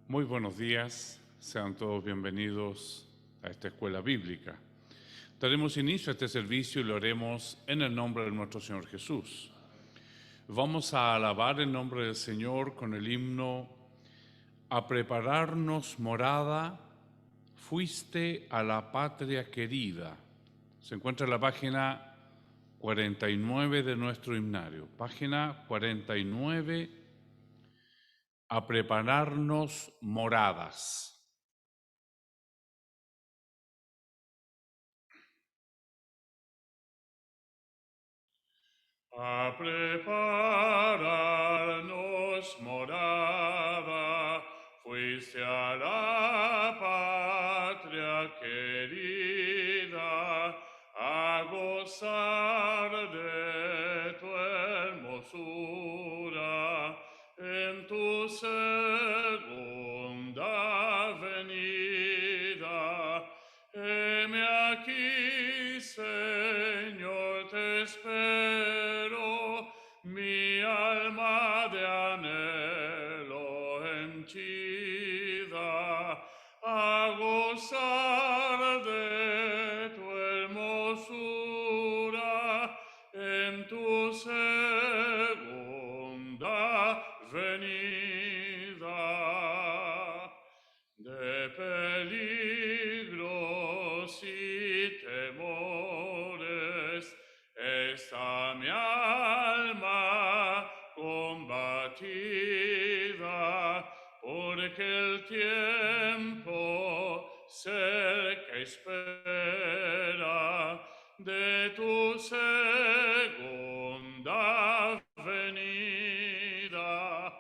Muy buenos días, sean todos bienvenidos a esta escuela bíblica. Daremos inicio a este servicio y lo haremos en el nombre de nuestro Señor Jesús. Vamos a alabar el nombre del Señor con el himno A prepararnos morada, fuiste a la patria querida. Se encuentra en la página 49 de nuestro himnario. Página 49, A prepararnos moradas. A prepararnos morada, fuiste a la patria querida, a gozar de tu hermosura en tu segunda venida. Heme aquí, Señor, te espero, mi alma de anhelo henchida, a gozar de tu hermosura en tu segunda venida. De peligros y temores está mi alma combatida, porque el tiempo cerca espera de tu segunda venida.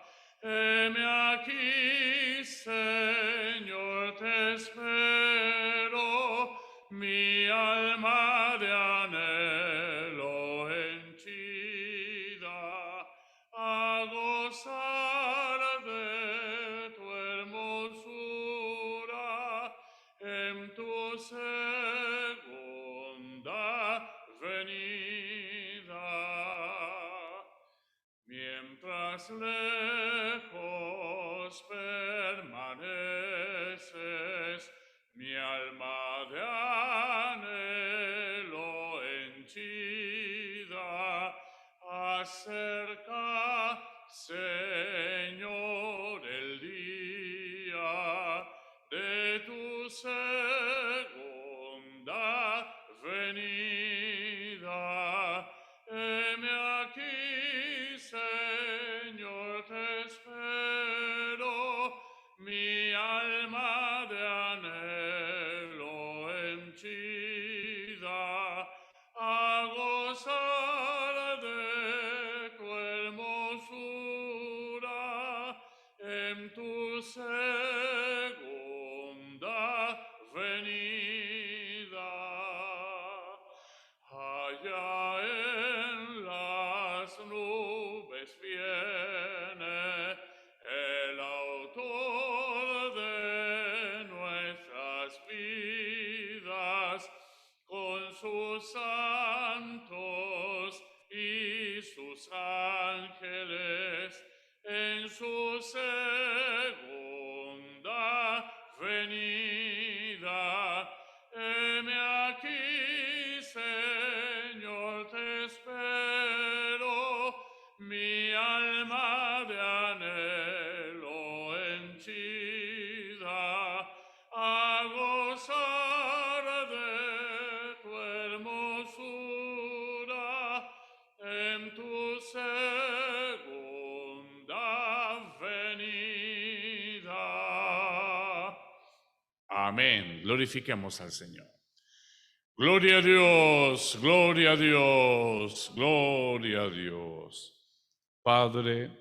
Heme aquí, Señor, te espero, mi alma de anhelo henchida, a gozar de tu hermosura en tu segunda venida. Mientras lejos permaneces, mi alma de anhelo henchida, acerca, Señor, el día de tu segunda venida. Heme aquí, Señor, te espero, mi alma de anhelo henchida, a gozar de tu hermosura en tu segunda venida. Allá en las nubes viene el autor de nuestras vidas, con sus santos y sus ángeles en su segunda venida. Heme aquí, Señor, te espero, mi alma de anhelo henchida, a gozar de tu hermosura en tu segunda venida. Amén. Glorifiquemos al Señor. Gloria a Dios, gloria a Dios, gloria a Dios. Padre,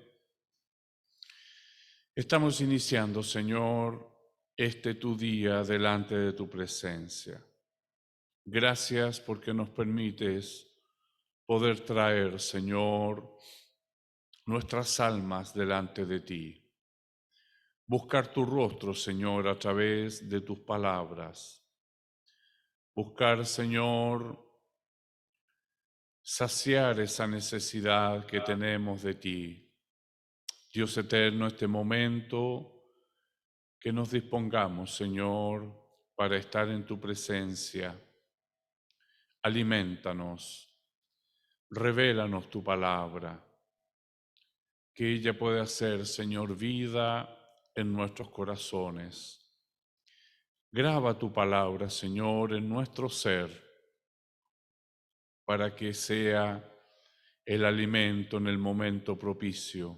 estamos iniciando, Señor, este tu día delante de tu presencia. Gracias porque nos permites poder traer, Señor, nuestras almas delante de ti. Buscar tu rostro, Señor, a través de tus palabras. Buscar, Señor, saciar esa necesidad que tenemos de ti. Dios eterno, este momento que nos dispongamos, Señor, para estar en tu presencia. Aliméntanos, revélanos tu palabra, que ella pueda ser, Señor, vida en nuestros corazones. Graba tu palabra, Señor, en nuestro ser, para que sea el alimento en el momento propicio.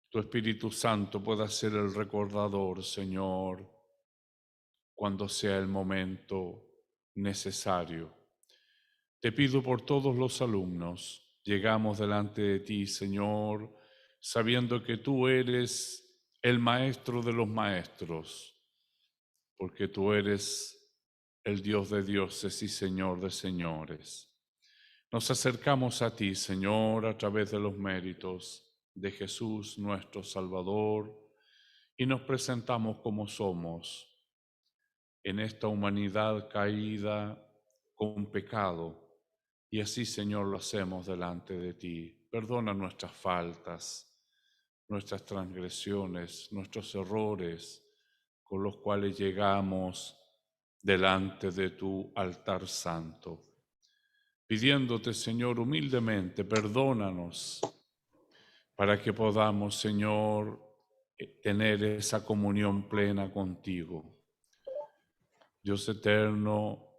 Tu Espíritu Santo pueda ser el recordador, Señor, cuando sea el momento necesario. Te pido por todos los alumnos, llegamos delante de ti, Señor, sabiendo que tú eres el maestro de los maestros, porque tú eres el Dios de dioses y Señor de señores. Nos acercamos a ti, Señor, a través de los méritos de Jesús, nuestro Salvador, y nos presentamos como somos en esta humanidad caída con pecado. Y así, Señor, lo hacemos delante de ti. Perdona nuestras faltas, nuestras transgresiones, nuestros errores con los cuales llegamos delante de tu altar santo. Pidiéndote, Señor, humildemente, perdónanos para que podamos, Señor, tener esa comunión plena contigo. Dios eterno,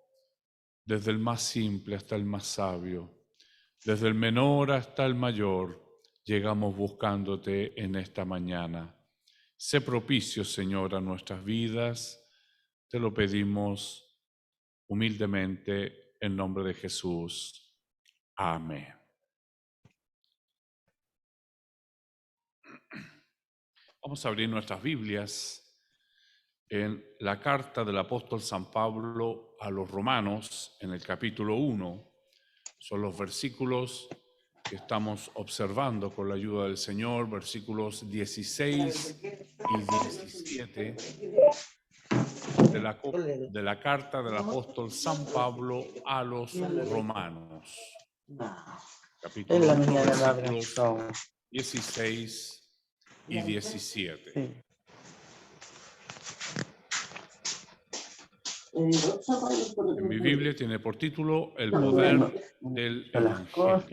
desde el más simple hasta el más sabio, desde el menor hasta el mayor, llegamos buscándote en esta mañana. Sé propicio, Señor, a nuestras vidas. Te lo pedimos humildemente en nombre de Jesús. Amén. Vamos a abrir nuestras Biblias en la carta del apóstol San Pablo a los Romanos, en el capítulo 1. Son los versículos que estamos observando con la ayuda del Señor, versículos 16 y 17 de la carta del apóstol San Pablo a los Romanos. Capítulo 1, versículos 16 y 17. En mi Biblia tiene por título El poder del Evangelio.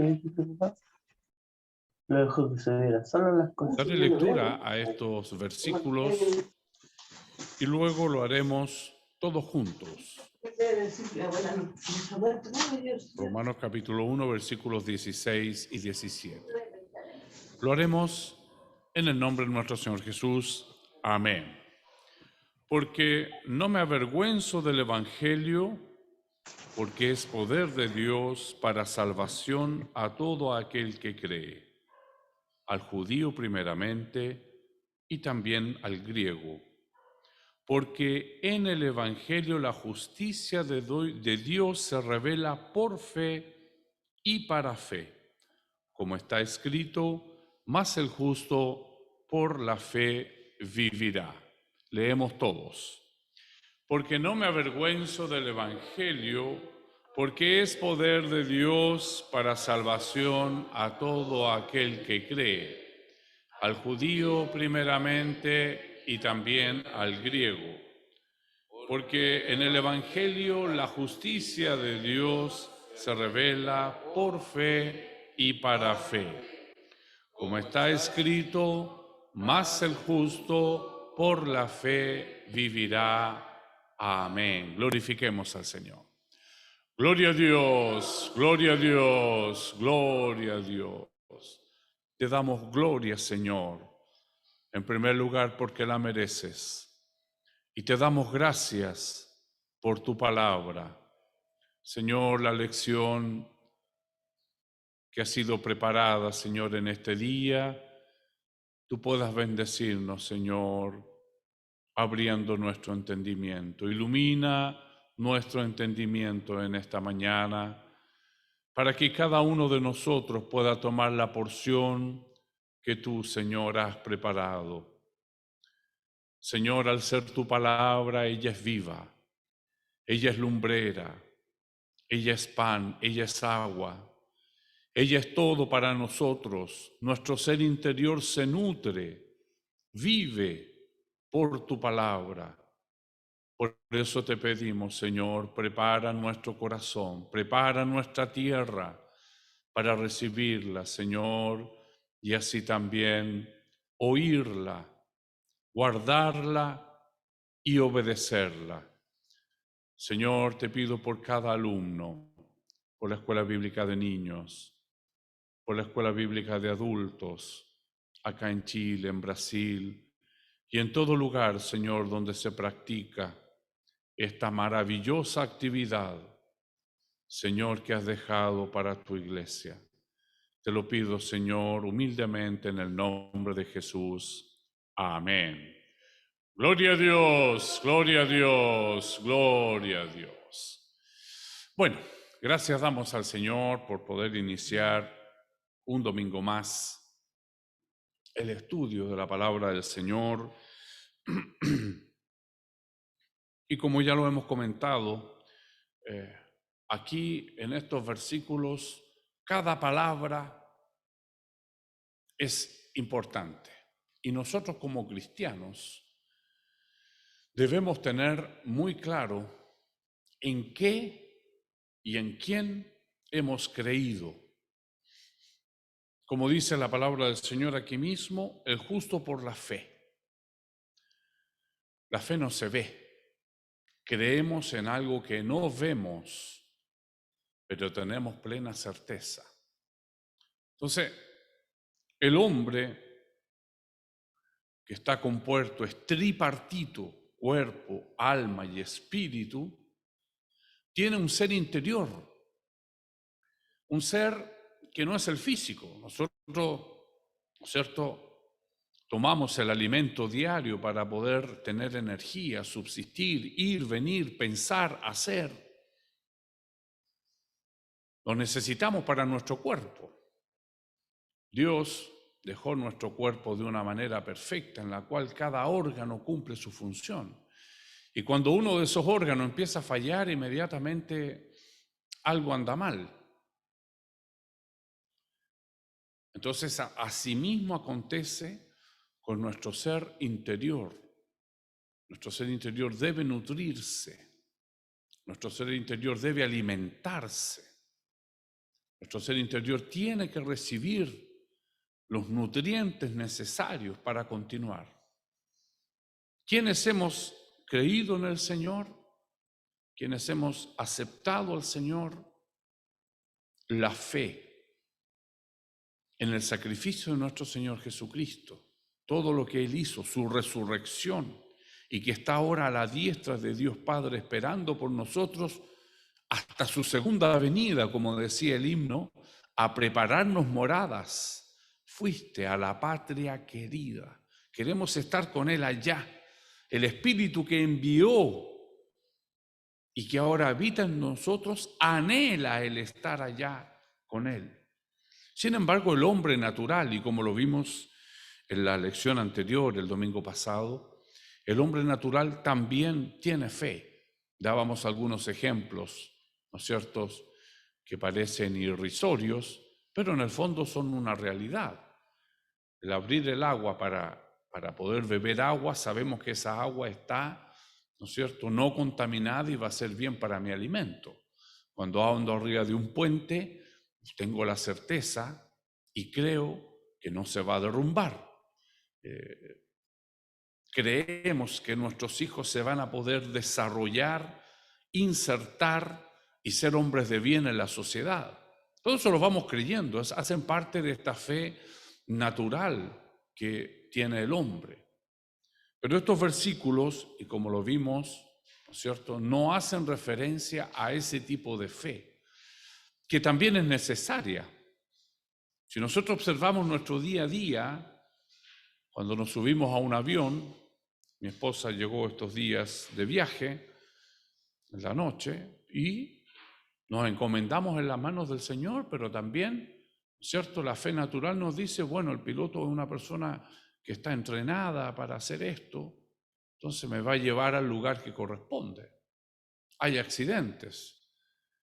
Daré lectura a estos versículos y luego lo haremos todos juntos. Romanos capítulo 1, versículos 16 y 17. Lo haremos en el nombre de nuestro Señor Jesús. Amén. Porque no me avergüenzo del Evangelio, porque es poder de Dios para salvación a todo aquel que cree, al judío primeramente y también al griego. Porque en el Evangelio la justicia de Dios se revela por fe y para fe, como está escrito, mas el justo por la fe vivirá. Leemos todos. Porque no me avergüenzo del Evangelio, porque es poder de Dios para salvación a todo aquel que cree, al judío primeramente y también al griego. Porque en el Evangelio la justicia de Dios se revela por fe y para fe. Como está escrito, mas el justo por la fe vivirá. Amén. Glorifiquemos al Señor. Gloria a Dios, gloria a Dios, gloria a Dios. Te damos gloria, Señor, en primer lugar porque la mereces. Y te damos gracias por tu palabra. Señor, la lección que ha sido preparada, Señor, en este día, tú puedas bendecirnos, Señor, abriendo nuestro entendimiento. Ilumina nuestro entendimiento en esta mañana para que cada uno de nosotros pueda tomar la porción que tú, Señor, has preparado. Señor, al ser tu palabra, ella es viva, ella es lumbrera, ella es pan, ella es agua, ella es todo para nosotros. Nuestro ser interior se nutre, vive por tu palabra. Por eso te pedimos, Señor, prepara nuestro corazón, prepara nuestra tierra para recibirla, Señor, y así también oírla, guardarla y obedecerla. Señor, te pido por cada alumno, por la Escuela Bíblica de Niños, por la Escuela Bíblica de Adultos, acá en Chile, en Brasil y en todo lugar, Señor, donde se practica esta maravillosa actividad, Señor, que has dejado para tu iglesia. Te lo pido, Señor, humildemente en el nombre de Jesús. Amén. Gloria a Dios, gloria a Dios, gloria a Dios. Bueno, gracias damos al Señor por poder iniciar un domingo más el estudio de la palabra del Señor. Y como ya lo hemos comentado, aquí en estos versículos, cada palabra es importante. Y nosotros como cristianos debemos tener muy claro en qué y en quién hemos creído. Como dice la palabra del Señor aquí mismo, el justo por la fe. La fe no se ve. Creemos en algo que no vemos, pero tenemos plena certeza. Entonces, el hombre que está compuesto es tripartito, cuerpo, alma y espíritu, tiene un ser interior, un ser que no es el físico. Nosotros, ¿no es cierto?, tomamos el alimento diario para poder tener energía, subsistir, ir, venir, pensar, hacer. Lo necesitamos para nuestro cuerpo. Dios dejó nuestro cuerpo de una manera perfecta en la cual cada órgano cumple su función. Y cuando uno de esos órganos empieza a fallar, inmediatamente algo anda mal. Entonces, asimismo acontece con nuestro ser interior. Nuestro ser interior debe nutrirse. Nuestro ser interior debe alimentarse. Nuestro ser interior tiene que recibir los nutrientes necesarios para continuar. ¿Quiénes hemos creído en el Señor? ¿Quiénes hemos aceptado al Señor? La fe en el sacrificio de nuestro Señor Jesucristo, todo lo que Él hizo, su resurrección, y que está ahora a la diestra de Dios Padre esperando por nosotros hasta su segunda venida, como decía el himno, a prepararnos moradas. Fuiste a la patria querida. Queremos estar con Él allá. El Espíritu que envió y que ahora habita en nosotros anhela el estar allá con Él. Sin embargo, el hombre natural, y como lo vimos en la lección anterior, el domingo pasado, el hombre natural también tiene fe. Dábamos algunos ejemplos, ¿no es cierto?, que parecen irrisorios, pero en el fondo son una realidad. El abrir el agua para poder beber agua, sabemos que esa agua está, ¿no es cierto?, no contaminada y va a ser bien para mi alimento. Cuando ando arriba de un puente, tengo la certeza y creo que no se va a derrumbar. Creemos que nuestros hijos se van a poder desarrollar, insertar y ser hombres de bien en la sociedad. Todo eso lo vamos creyendo, hacen parte de esta fe natural que tiene el hombre. Pero estos versículos, y como lo vimos, ¿no es cierto?, no hacen referencia a ese tipo de fe, que también es necesaria. Si nosotros observamos nuestro día a día, cuando nos subimos a un avión, mi esposa llegó estos días de viaje en la noche y nos encomendamos en las manos del Señor, pero también, ¿cierto?, la fe natural nos dice, bueno, el piloto es una persona que está entrenada para hacer esto, entonces me va a llevar al lugar que corresponde. Hay accidentes,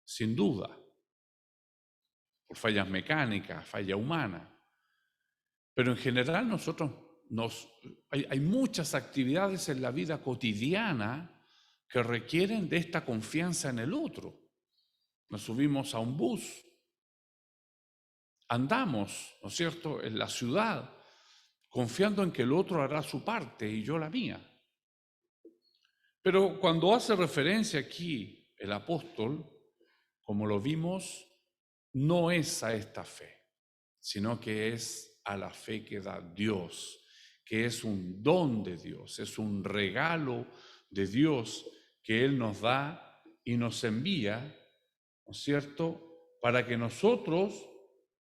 sin duda, por fallas mecánicas, falla humana, pero en general nosotros hay muchas actividades en la vida cotidiana que requieren de esta confianza en el otro. Nos subimos a un bus, andamos, ¿no es cierto?, en la ciudad, confiando en que el otro hará su parte y yo la mía. Pero cuando hace referencia aquí el apóstol, como lo vimos, no es a esta fe, sino que es a la fe que da Dios, que es un don de Dios, es un regalo de Dios que Él nos da y nos envía, ¿no es cierto?, para que nosotros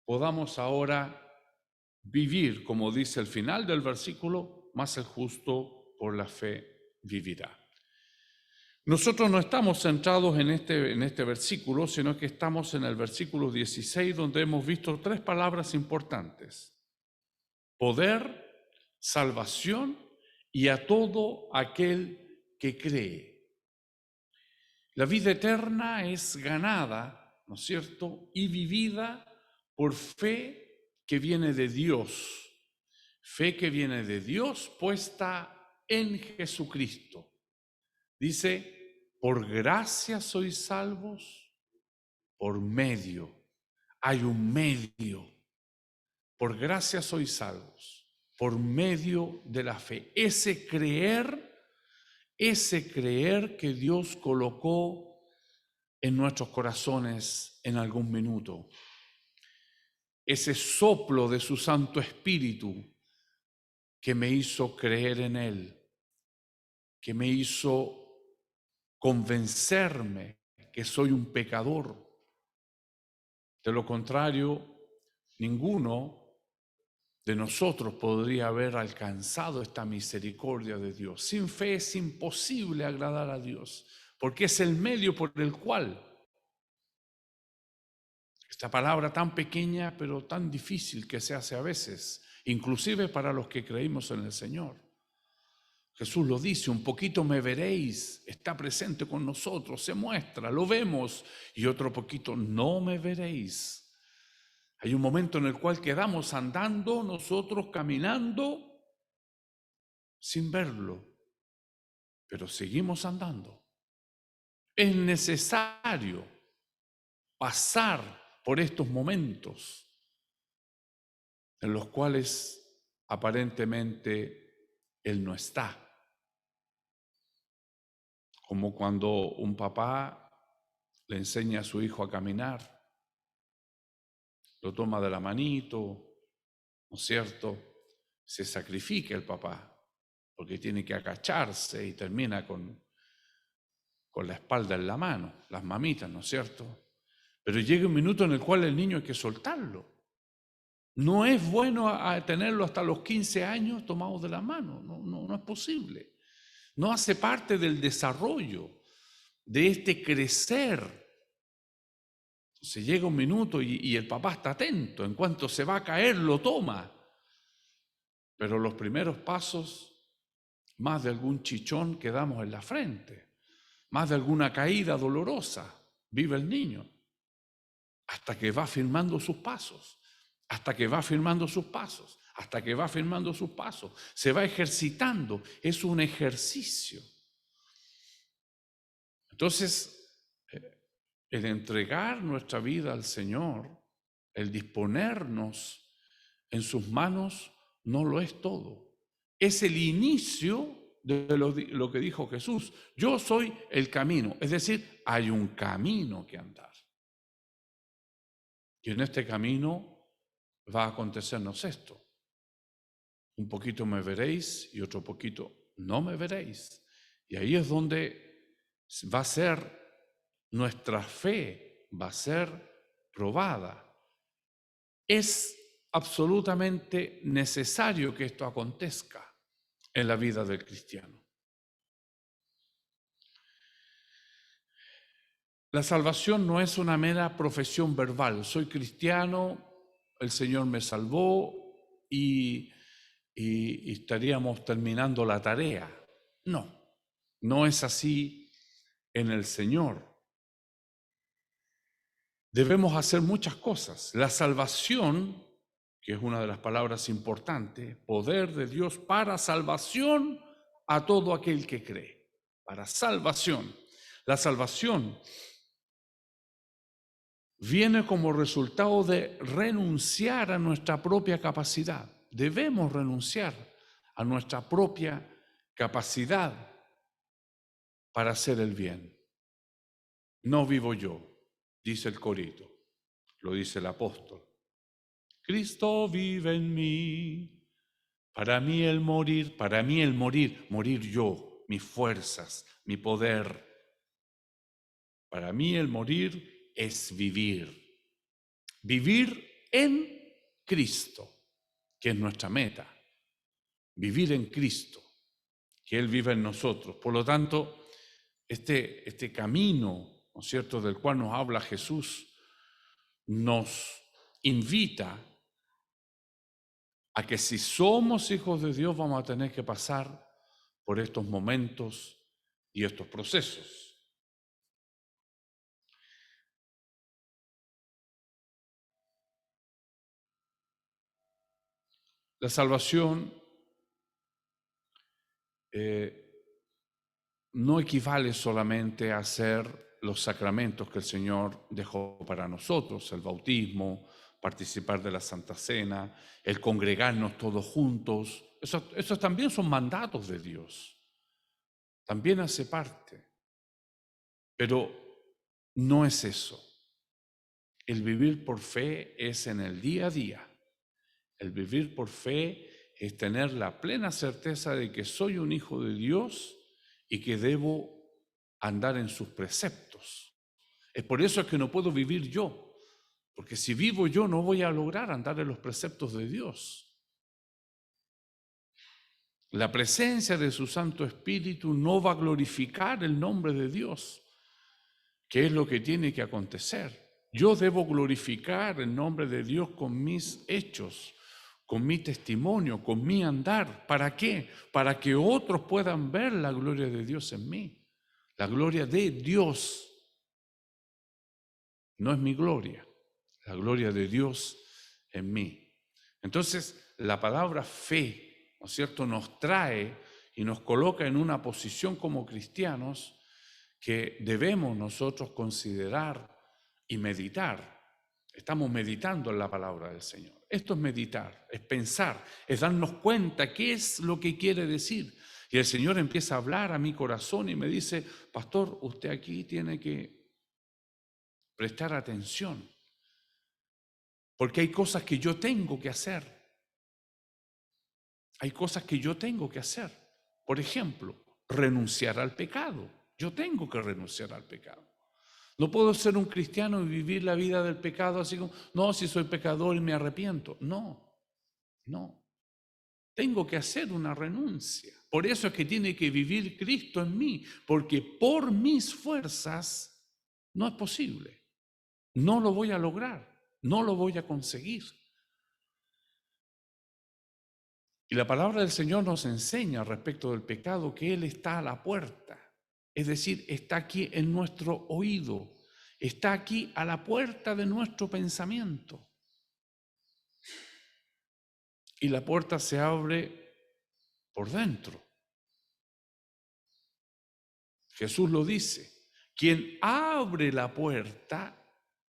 podamos ahora vivir, como dice el final del versículo, más el justo por la fe vivirá. Nosotros no estamos centrados en este versículo, sino que estamos en el versículo 16, donde hemos visto tres palabras importantes: poder, salvación y a todo aquel que cree. La vida eterna es ganada, ¿no es cierto?, y vivida por fe que viene de Dios. Fe que viene de Dios puesta en Jesucristo. Dice: por gracia sois salvos, por medio. Hay un medio. Por gracia sois salvos, por medio de la fe. Ese creer que Dios colocó en nuestros corazones en algún minuto. Ese soplo de su Santo Espíritu que me hizo creer en Él, que me hizo convencerme que soy un pecador. De lo contrario, ninguno de nosotros podría haber alcanzado esta misericordia de Dios. Sin fe es imposible agradar a Dios, porque es el medio por el cual, esta palabra tan pequeña pero tan difícil que se hace a veces, inclusive para los que creímos en el Señor. Jesús lo dice: un poquito me veréis, está presente con nosotros, se muestra, lo vemos, y otro poquito no me veréis. Hay un momento en el cual quedamos andando, nosotros caminando, sin verlo, pero seguimos andando. Es necesario pasar por estos momentos en los cuales aparentemente Él no está. Como cuando un papá le enseña a su hijo a caminar, lo toma de la manito, ¿no es cierto? Se sacrifica el papá, porque tiene que agacharse y termina con la espalda en la mano, las mamitas, ¿no es cierto? Pero llega un minuto en el cual el niño hay que soltarlo. No es bueno tenerlo hasta los 15 años tomado de la mano, no es posible. No hace parte del desarrollo, de este crecer. Se llega un minuto y el papá está atento, en cuanto se va a caer lo toma. Pero los primeros pasos, más de algún chichón que damos en la frente, más de alguna caída dolorosa, vive el niño, hasta que va firmando sus pasos, hasta que va firmando sus pasos, hasta que va firmando sus pasos. Se va ejercitando, es un ejercicio. Entonces, el entregar nuestra vida al Señor, el disponernos en sus manos, no lo es todo. Es el inicio de lo que dijo Jesús: yo soy el camino. Es decir, hay un camino que andar. Y en este camino va a acontecernos esto: un poquito me veréis y otro poquito no me veréis. Y ahí es donde va a ser nuestra fe, va a ser probada. Es absolutamente necesario que esto acontezca en la vida del cristiano. La salvación no es una mera profesión verbal. Soy cristiano, el Señor me salvó y estaríamos terminando la tarea. No es así en el Señor. Debemos hacer muchas cosas. La salvación que es una de las palabras importantes, poder de Dios para salvación a todo aquel que cree, para salvación. La salvación viene como resultado de renunciar a nuestra propia capacidad. Debemos renunciar a nuestra propia capacidad para hacer el bien. No vivo yo, dice el corito, lo dice el apóstol. Cristo vive en mí. Para mí el morir, morir yo, mis fuerzas, mi poder. Para mí el morir es vivir. Vivir en Cristo, que es nuestra meta. Vivir en Cristo, que Él vive en nosotros. Por lo tanto, este camino, ¿no es cierto?, del cual nos habla Jesús, nos invita a que si somos hijos de Dios vamos a tener que pasar por estos momentos y estos procesos. La salvación no equivale solamente a hacer los sacramentos que el Señor dejó para nosotros, el bautismo, participar de la Santa Cena, el congregarnos todos juntos. Esos también son mandatos de Dios. También hace parte. Pero no es eso. El vivir por fe es en el día a día. El vivir por fe es tener la plena certeza de que soy un hijo de Dios y que debo andar en sus preceptos. Es por eso que no puedo vivir yo, porque si vivo yo no voy a lograr andar en los preceptos de Dios. La presencia de su Santo Espíritu no va a glorificar el nombre de Dios, que es lo que tiene que acontecer. Yo debo glorificar el nombre de Dios con mis hechos, con mi testimonio, con mi andar. ¿Para qué? Para que otros puedan ver la gloria de Dios en mí. La gloria de Dios. No es mi gloria, la gloria de Dios en mí. Entonces, la palabra fe, ¿no es cierto?, nos trae y nos coloca en una posición como cristianos que debemos nosotros considerar y meditar. Estamos meditando en la palabra del Señor. Esto es meditar, es pensar, es darnos cuenta qué es lo que quiere decir. Y el Señor empieza a hablar a mi corazón y me dice, pastor, usted aquí tiene que prestar atención, porque hay cosas que yo tengo que hacer. Hay cosas que yo tengo que hacer. Por ejemplo, renunciar al pecado. Yo tengo que renunciar al pecado. No puedo ser un cristiano y vivir la vida del pecado así como, no, si soy pecador y me arrepiento. No. Tengo que hacer una renuncia. Por eso es que tiene que vivir Cristo en mí, porque por mis fuerzas no es posible. No lo voy a lograr, no lo voy a conseguir. Y la palabra del Señor nos enseña respecto del pecado que Él está a la puerta. Es decir, está aquí en nuestro oído, está aquí a la puerta de nuestro pensamiento. Y la puerta se abre por dentro. Jesús lo dice, quien abre la puerta,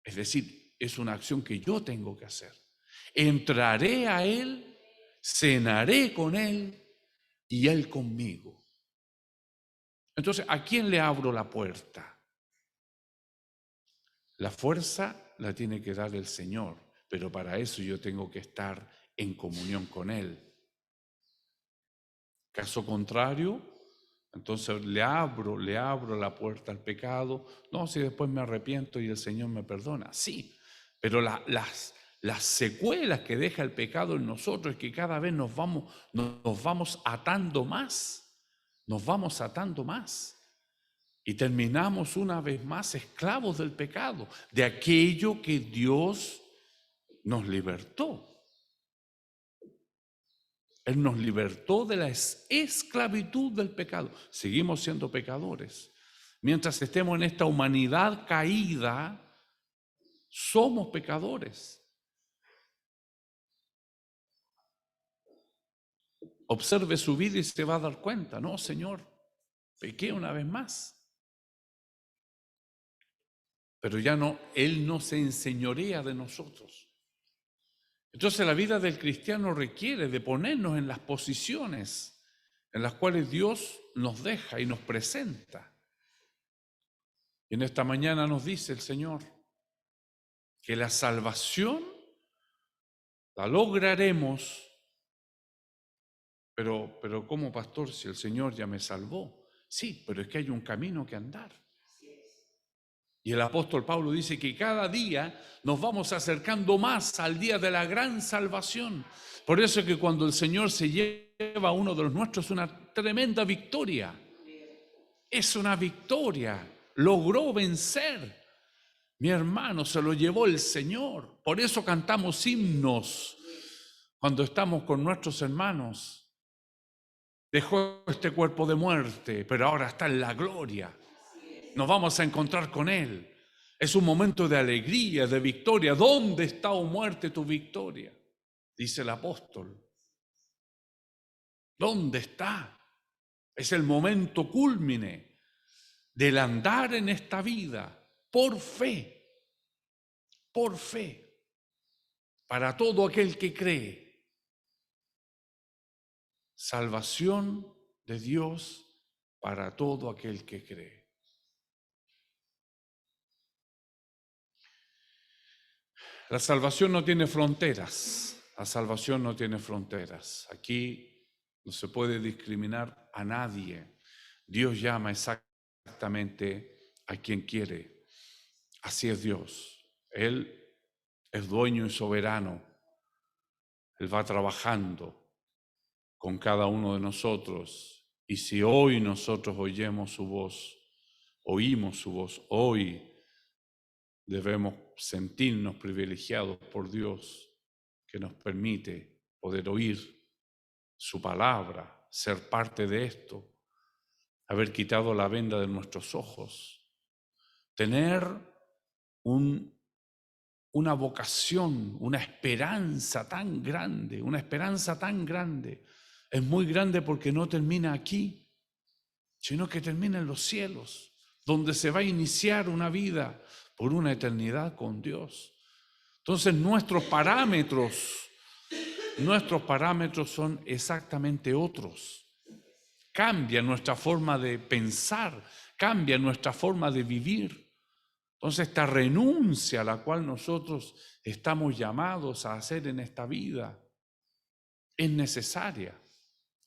es decir, es una acción que yo tengo que hacer. Entraré a Él, cenaré con Él y Él conmigo. Entonces, ¿a quién le abro la puerta? La fuerza la tiene que dar el Señor, pero para eso yo tengo que estar en comunión con Él. Caso contrario, entonces le abro la puerta al pecado. No, si después me arrepiento y el Señor me perdona. Sí, pero las secuelas que deja el pecado en nosotros es que cada vez nos vamos atando más. Nos vamos atando más. Y terminamos una vez más esclavos del pecado, de aquello que Dios nos libertó. Él nos libertó de la esclavitud del pecado. Seguimos siendo pecadores. Mientras estemos en esta humanidad caída, somos pecadores. observe su vida y se va a dar cuenta, no, Señor, pequé una vez más. Pero ya no, Él no se enseñorea de nosotros. Entonces la vida del cristiano requiere de ponernos en las posiciones en las cuales Dios nos deja y nos presenta. Y en esta mañana nos dice el Señor que la salvación la lograremos, pero ¿cómo, pastor, si el Señor ya me salvó? Sí, pero es que hay un camino que andar. Y el apóstol Pablo dice que cada día nos vamos acercando más al día de la gran salvación. Por eso es que cuando el Señor se lleva a uno de los nuestros es una tremenda victoria. Es una victoria. Logró vencer. Mi hermano, se lo llevó el Señor. Por eso cantamos himnos cuando estamos con nuestros hermanos. Dejó este cuerpo de muerte, pero ahora está en la gloria. Nos vamos a encontrar con Él. Es un momento de alegría, de victoria. ¿Dónde está, oh muerte, tu victoria? Dice el apóstol. ¿Dónde está? Es el momento cúlmine del andar en esta vida por fe, para todo aquel que cree. Salvación de Dios para todo aquel que cree. La salvación no tiene fronteras. La salvación no tiene fronteras. Aquí no se puede discriminar a nadie. Dios llama exactamente a quien quiere. Así es Dios. Él es dueño y soberano. Él va trabajando con cada uno de nosotros. Y si hoy nosotros oímos su voz, hoy debemos sentirnos privilegiados por Dios, que nos permite poder oír su palabra, ser parte de esto, haber quitado la venda de nuestros ojos, tener una vocación, una esperanza tan grande, Es muy grande porque no termina aquí, sino que termina en los cielos, donde se va a iniciar una vida por una eternidad con Dios. Entonces nuestros parámetros son exactamente otros. Cambia nuestra forma de pensar, cambia nuestra forma de vivir. Entonces esta renuncia a la cual nosotros estamos llamados a hacer en esta vida es necesaria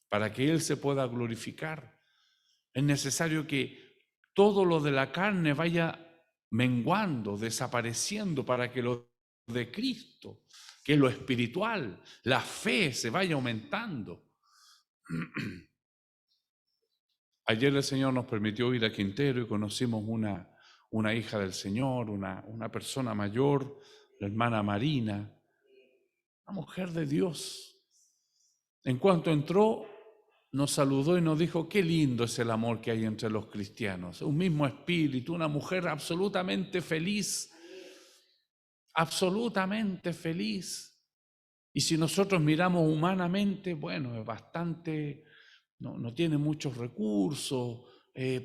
para que Él se pueda glorificar. Es necesario que todo lo de la carne vaya menguando, desapareciendo, para que lo de Cristo, que es lo espiritual, la fe, se vaya aumentando. Ayer el Señor nos permitió ir a Quintero y conocimos una hija del Señor, una persona mayor, la hermana Marina, una mujer de Dios. En cuanto entró, nos saludó y nos dijo: qué lindo es el amor que hay entre los cristianos, un mismo espíritu, una mujer absolutamente feliz. Y si nosotros miramos humanamente, bueno, es bastante, no tiene muchos recursos,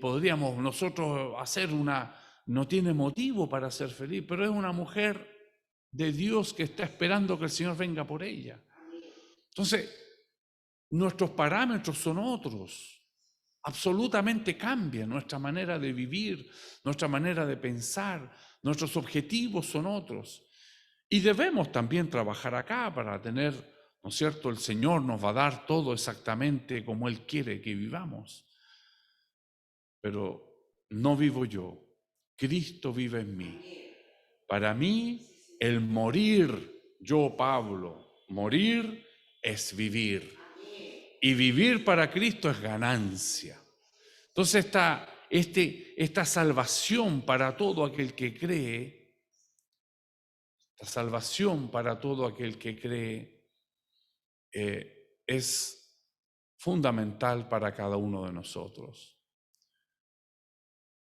podríamos nosotros hacer no tiene motivo para ser feliz, pero es una mujer de Dios que está esperando que el Señor venga por ella. Entonces, nuestros parámetros son otros. Absolutamente cambia nuestra manera de vivir, nuestra manera de pensar, nuestros objetivos son otros. Y debemos también trabajar acá para tener, ¿no es cierto? El Señor nos va a dar todo exactamente como Él quiere que vivamos. Pero no vivo yo, Cristo vive en mí. Para mí, el morir, yo, Pablo, morir es vivir. Y vivir para Cristo es ganancia. Entonces esta salvación para todo aquel que cree, es fundamental para cada uno de nosotros.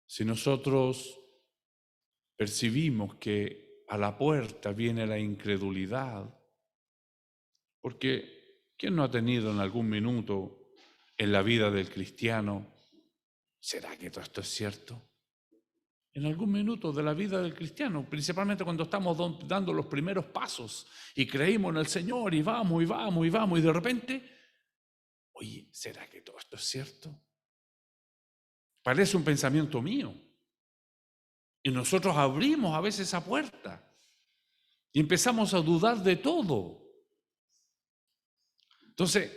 Si nosotros percibimos que a la puerta viene la incredulidad, porque ¿Quién no ha tenido en algún minuto en la vida del cristiano, ¿será que todo esto es cierto? En algún minuto de la vida del cristiano, principalmente cuando estamos dando los primeros pasos y creímos en el Señor y vamos y vamos y vamos y de repente, oye, ¿será que todo esto es cierto? Parece un pensamiento mío. Y nosotros abrimos a veces esa puerta y empezamos a dudar de todo. Entonces,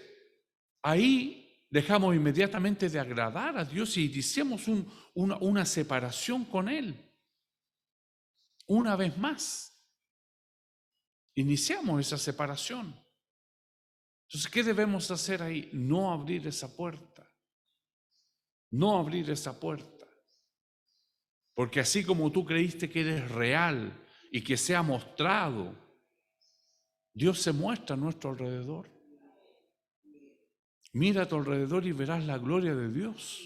ahí dejamos inmediatamente de agradar a Dios y iniciamos una separación con Él. Una vez más, iniciamos esa separación. Entonces, ¿qué debemos hacer ahí? No abrir esa puerta. No abrir esa puerta. Porque así como tú creíste que eres real y que se ha mostrado, Dios se muestra a nuestro alrededor. Mira a tu alrededor y verás la gloria de Dios.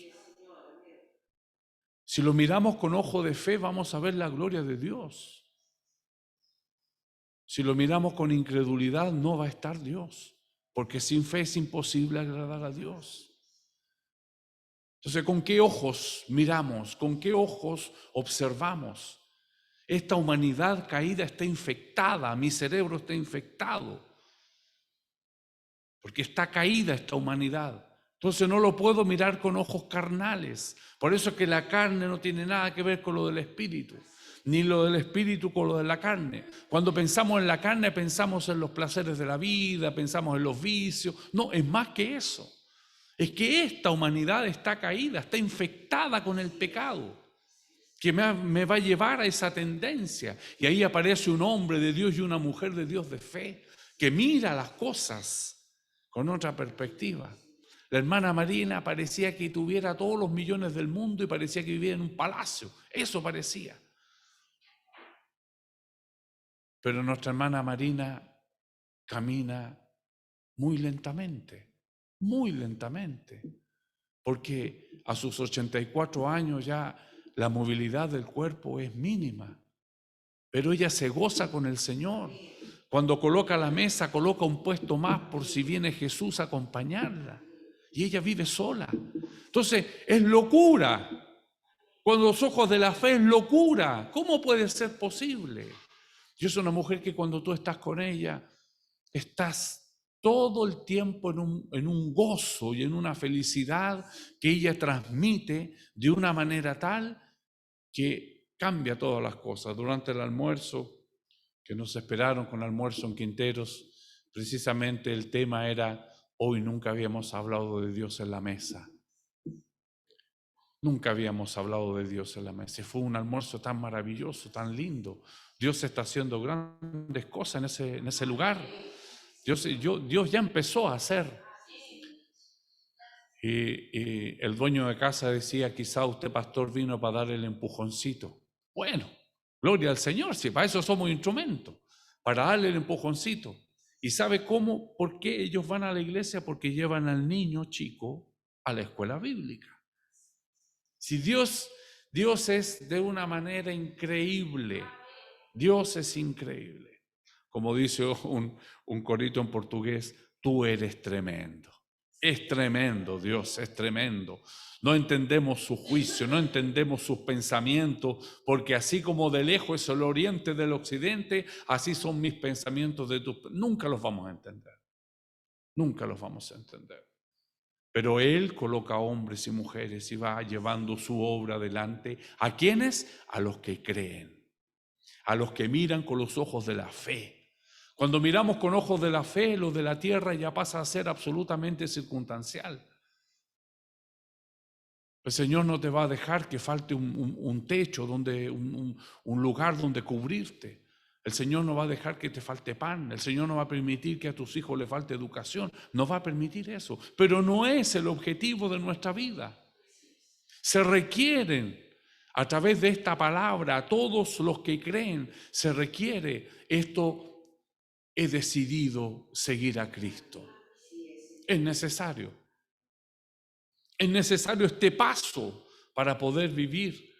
Si lo miramos con ojo de fe, vamos a ver la gloria de Dios. Si lo miramos con incredulidad, no va a estar Dios, porque sin fe es imposible agradar a Dios. Entonces, ¿con qué ojos miramos? ¿Con qué ojos observamos? Esta humanidad caída está infectada, mi cerebro está infectado, porque está caída esta humanidad. Entonces no lo puedo mirar con ojos carnales. Por eso es que la carne no tiene nada que ver con lo del espíritu, ni lo del espíritu con lo de la carne. Cuando pensamos en la carne, pensamos en los placeres de la vida, pensamos en los vicios. No, es más que eso. Es que esta humanidad está caída, está infectada con el pecado, que me va a llevar a esa tendencia. Y ahí aparece un hombre de Dios y una mujer de Dios de fe, que mira las cosas con otra perspectiva. La hermana Marina parecía que tuviera todos los millones del mundo y parecía que vivía en un palacio. Eso parecía. Pero nuestra hermana Marina camina muy lentamente, porque a sus 84 años ya la movilidad del cuerpo es mínima, pero ella se goza con el Señor. Cuando coloca la mesa, coloca un puesto más por si viene Jesús a acompañarla. Y ella vive sola. Entonces, es locura. Con los ojos de la fe es locura. ¿Cómo puede ser posible? Yo soy una mujer que cuando tú estás con ella, estás todo el tiempo en un gozo y en una felicidad que ella transmite de una manera tal que cambia todas las cosas. Durante el almuerzo, que nos esperaron con almuerzo en Quinteros, precisamente el tema era: hoy nunca habíamos hablado de Dios en la mesa. Nunca habíamos hablado de Dios en la mesa. Fue un almuerzo tan maravilloso, tan lindo. Dios está haciendo grandes cosas en ese lugar. Dios ya empezó a hacer. Y el dueño de casa decía: quizá usted, pastor, vino para dar el empujoncito. Bueno, gloria al Señor, si para eso somos instrumentos, para darle el empujoncito. ¿Y sabe cómo? ¿Por qué ellos van a la iglesia? Porque llevan al niño chico a la escuela bíblica. Si Dios es de una manera increíble, Dios es increíble. Como dice un corito en portugués: tú eres tremendo. Es tremendo, Dios, es tremendo. No entendemos su juicio, no entendemos sus pensamientos, porque así como de lejos es el oriente del occidente, así son mis pensamientos de tus. Nunca los vamos a entender. Nunca los vamos a entender. Pero Él coloca hombres y mujeres y va llevando su obra adelante. ¿A quiénes? A los que creen, a los que miran con los ojos de la fe. Cuando miramos con ojos de la fe, lo de la tierra ya pasa a ser absolutamente circunstancial. El Señor no te va a dejar que falte un techo, un lugar donde cubrirte. El Señor no va a dejar que te falte pan. El Señor no va a permitir que a tus hijos le falte educación. No va a permitir eso. Pero no es el objetivo de nuestra vida. Se requieren, a través de esta palabra, a todos los que creen, se requiere esto: he decidido seguir a Cristo. Es necesario. Es necesario este paso para poder vivir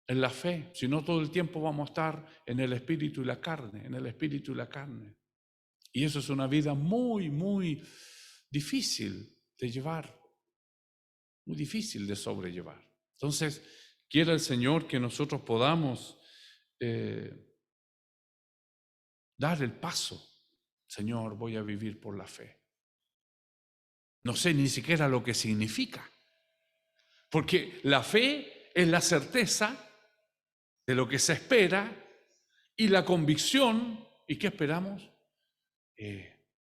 en la fe. Si no, todo el tiempo vamos a estar en el espíritu y la carne, en el espíritu y la carne. Y eso es una vida muy, muy difícil de llevar, muy difícil de sobrellevar. Entonces, quiera el Señor que nosotros podamos dar el paso. Señor, voy a vivir por la fe. No sé ni siquiera lo que significa, porque la fe es la certeza de lo que se espera y la convicción. ¿Y qué esperamos?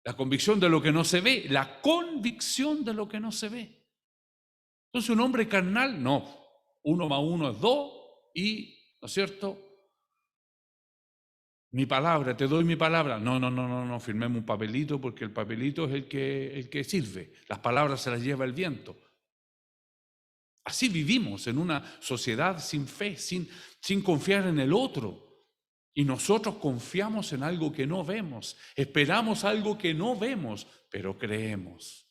La convicción de lo que no se ve, la convicción de lo que no se ve. Entonces, un hombre carnal, no. 1 más 1 es 2 y, ¿no es cierto? Mi palabra, te doy mi palabra. No, firmemos un papelito porque el papelito es el que sirve. Las palabras se las lleva el viento. Así vivimos en una sociedad sin fe, sin confiar en el otro. Y nosotros confiamos en algo que no vemos, esperamos algo que no vemos, pero creemos.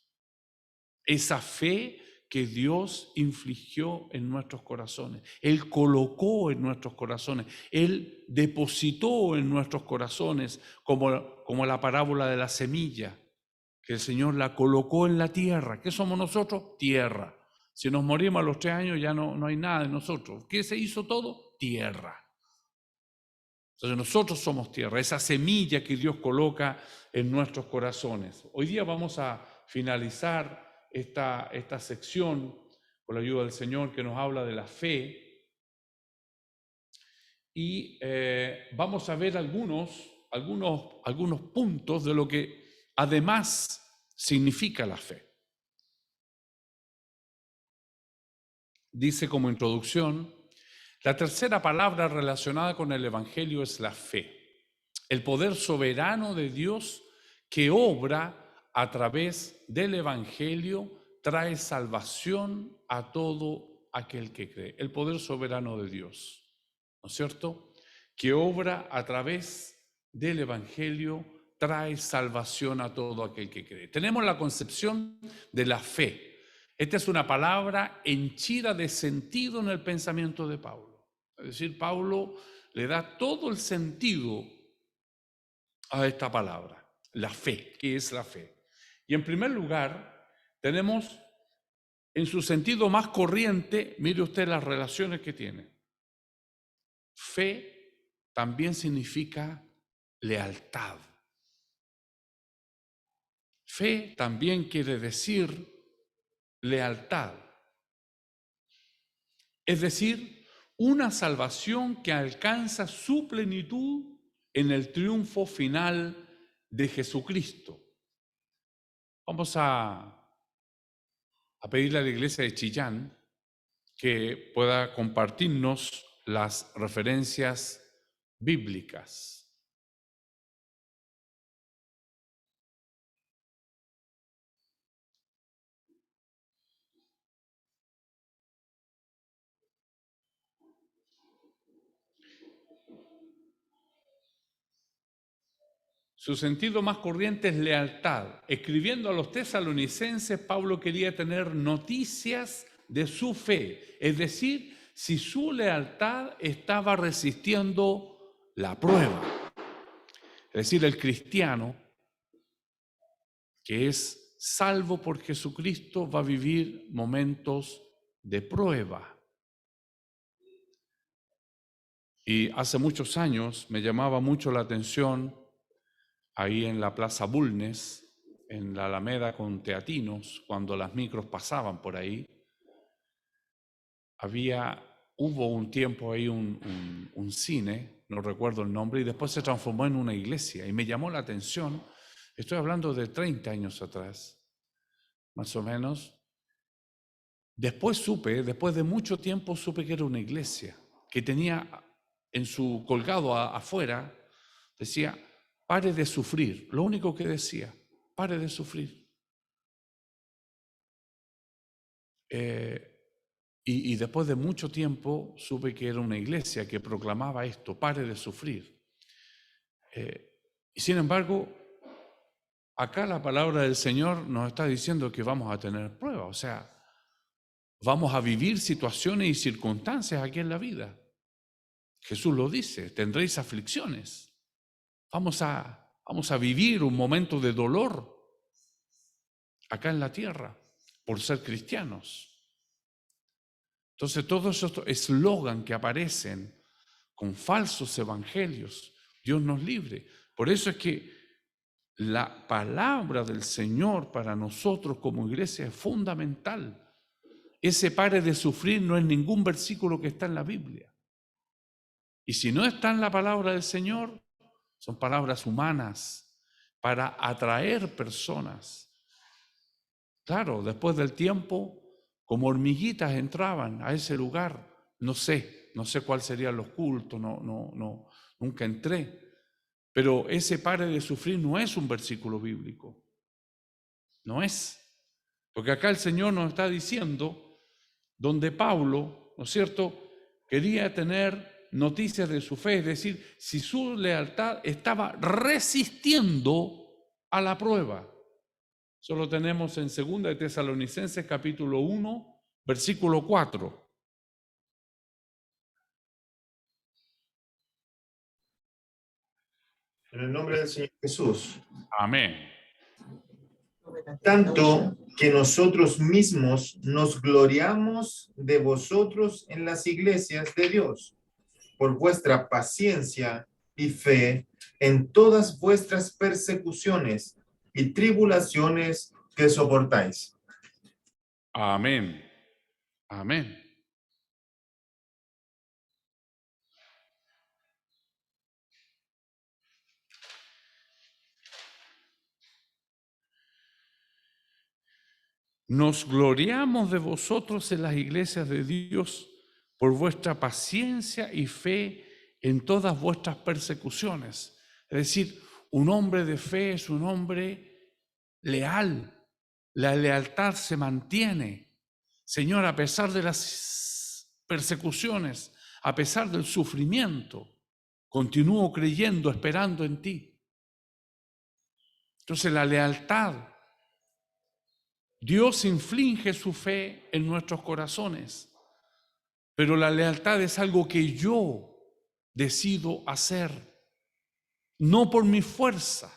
Esa fe que Dios infligió en nuestros corazones, Él colocó en nuestros corazones, Él depositó en nuestros corazones, como la parábola de la semilla, que el Señor la colocó en la tierra. ¿Qué somos nosotros? Tierra. Si nos morimos a los 3 años ya no hay nada de nosotros. ¿Qué se hizo todo? Tierra. Entonces nosotros somos tierra, esa semilla que Dios coloca en nuestros corazones. Hoy día vamos a finalizar esta sección con la ayuda del Señor que nos habla de la fe y vamos a ver algunos puntos de lo que además significa la fe. Dice como introducción, la tercera palabra relacionada con el Evangelio es la fe, el poder soberano de Dios que obra a través del Evangelio trae salvación a todo aquel que cree. El poder soberano de Dios, ¿no es cierto? Que obra a través del Evangelio trae salvación a todo aquel que cree. Tenemos la concepción de la fe. Esta es una palabra henchida de sentido en el pensamiento de Pablo. Es decir, Pablo le da todo el sentido a esta palabra, la fe. ¿Qué es la fe? Y en primer lugar, tenemos en su sentido más corriente, mire usted las relaciones que tiene. Fe también significa lealtad. Fe también quiere decir lealtad. Es decir, una salvación que alcanza su plenitud en el triunfo final de Jesucristo. Vamos a pedirle a la iglesia de Chillán que pueda compartirnos las referencias bíblicas. Su sentido más corriente es lealtad. Escribiendo a los tesalonicenses, Pablo quería tener noticias de su fe, es decir, si su lealtad estaba resistiendo la prueba. Es decir, el cristiano que es salvo por Jesucristo va a vivir momentos de prueba. Y hace muchos años me llamaba mucho la atención ahí en la Plaza Bulnes, en la Alameda con Teatinos, cuando las micros pasaban por ahí, hubo un tiempo ahí un cine, no recuerdo el nombre, y después se transformó en una iglesia, y me llamó la atención, estoy hablando de 30 años atrás, más o menos. Después de mucho tiempo supe que era una iglesia, que tenía en su colgado afuera, decía, pare de sufrir, lo único que decía, pare de sufrir. Y después de mucho tiempo supe que era una iglesia que proclamaba esto, pare de sufrir. Y sin embargo, acá la palabra del Señor nos está diciendo que vamos a tener pruebas, o sea, vamos a vivir situaciones y circunstancias aquí en la vida. Jesús lo dice, tendréis aflicciones. Vamos a vivir un momento de dolor. acá en la tierra por ser cristianos. Entonces todos estos eslogan que aparecen con falsos evangelios, Dios nos libre. Por eso es que la palabra del Señor para nosotros como iglesia es fundamental. Ese pare de sufrir no es ningún versículo que está en la Biblia. Y si no está en la palabra del Señor, son palabras humanas para atraer personas. Claro, después del tiempo, como hormiguitas entraban a ese lugar. No sé cuál serían los cultos, nunca entré. Pero ese pare de sufrir no es un versículo bíblico. No es. Porque acá el Señor nos está diciendo, donde Pablo, ¿no es cierto?, quería tener noticias de su fe, es decir, si su lealtad estaba resistiendo a la prueba. Eso lo tenemos en 2 de Tesalonicenses capítulo 1, versículo 4. En el nombre del Señor Jesús. Amén. Tanto que nosotros mismos nos gloriamos de vosotros en las iglesias de Dios, por vuestra paciencia y fe en todas vuestras persecuciones y tribulaciones que soportáis. Amén. Amén. Nos gloriamos de vosotros en las iglesias de Dios por vuestra paciencia y fe en todas vuestras persecuciones. Es decir, un hombre de fe es un hombre leal. La lealtad se mantiene. Señor, a pesar de las persecuciones, a pesar del sufrimiento, continúo creyendo, esperando en ti. Entonces la lealtad, Dios inflige su fe en nuestros corazones, pero la lealtad es algo que yo decido hacer, no por mi fuerza,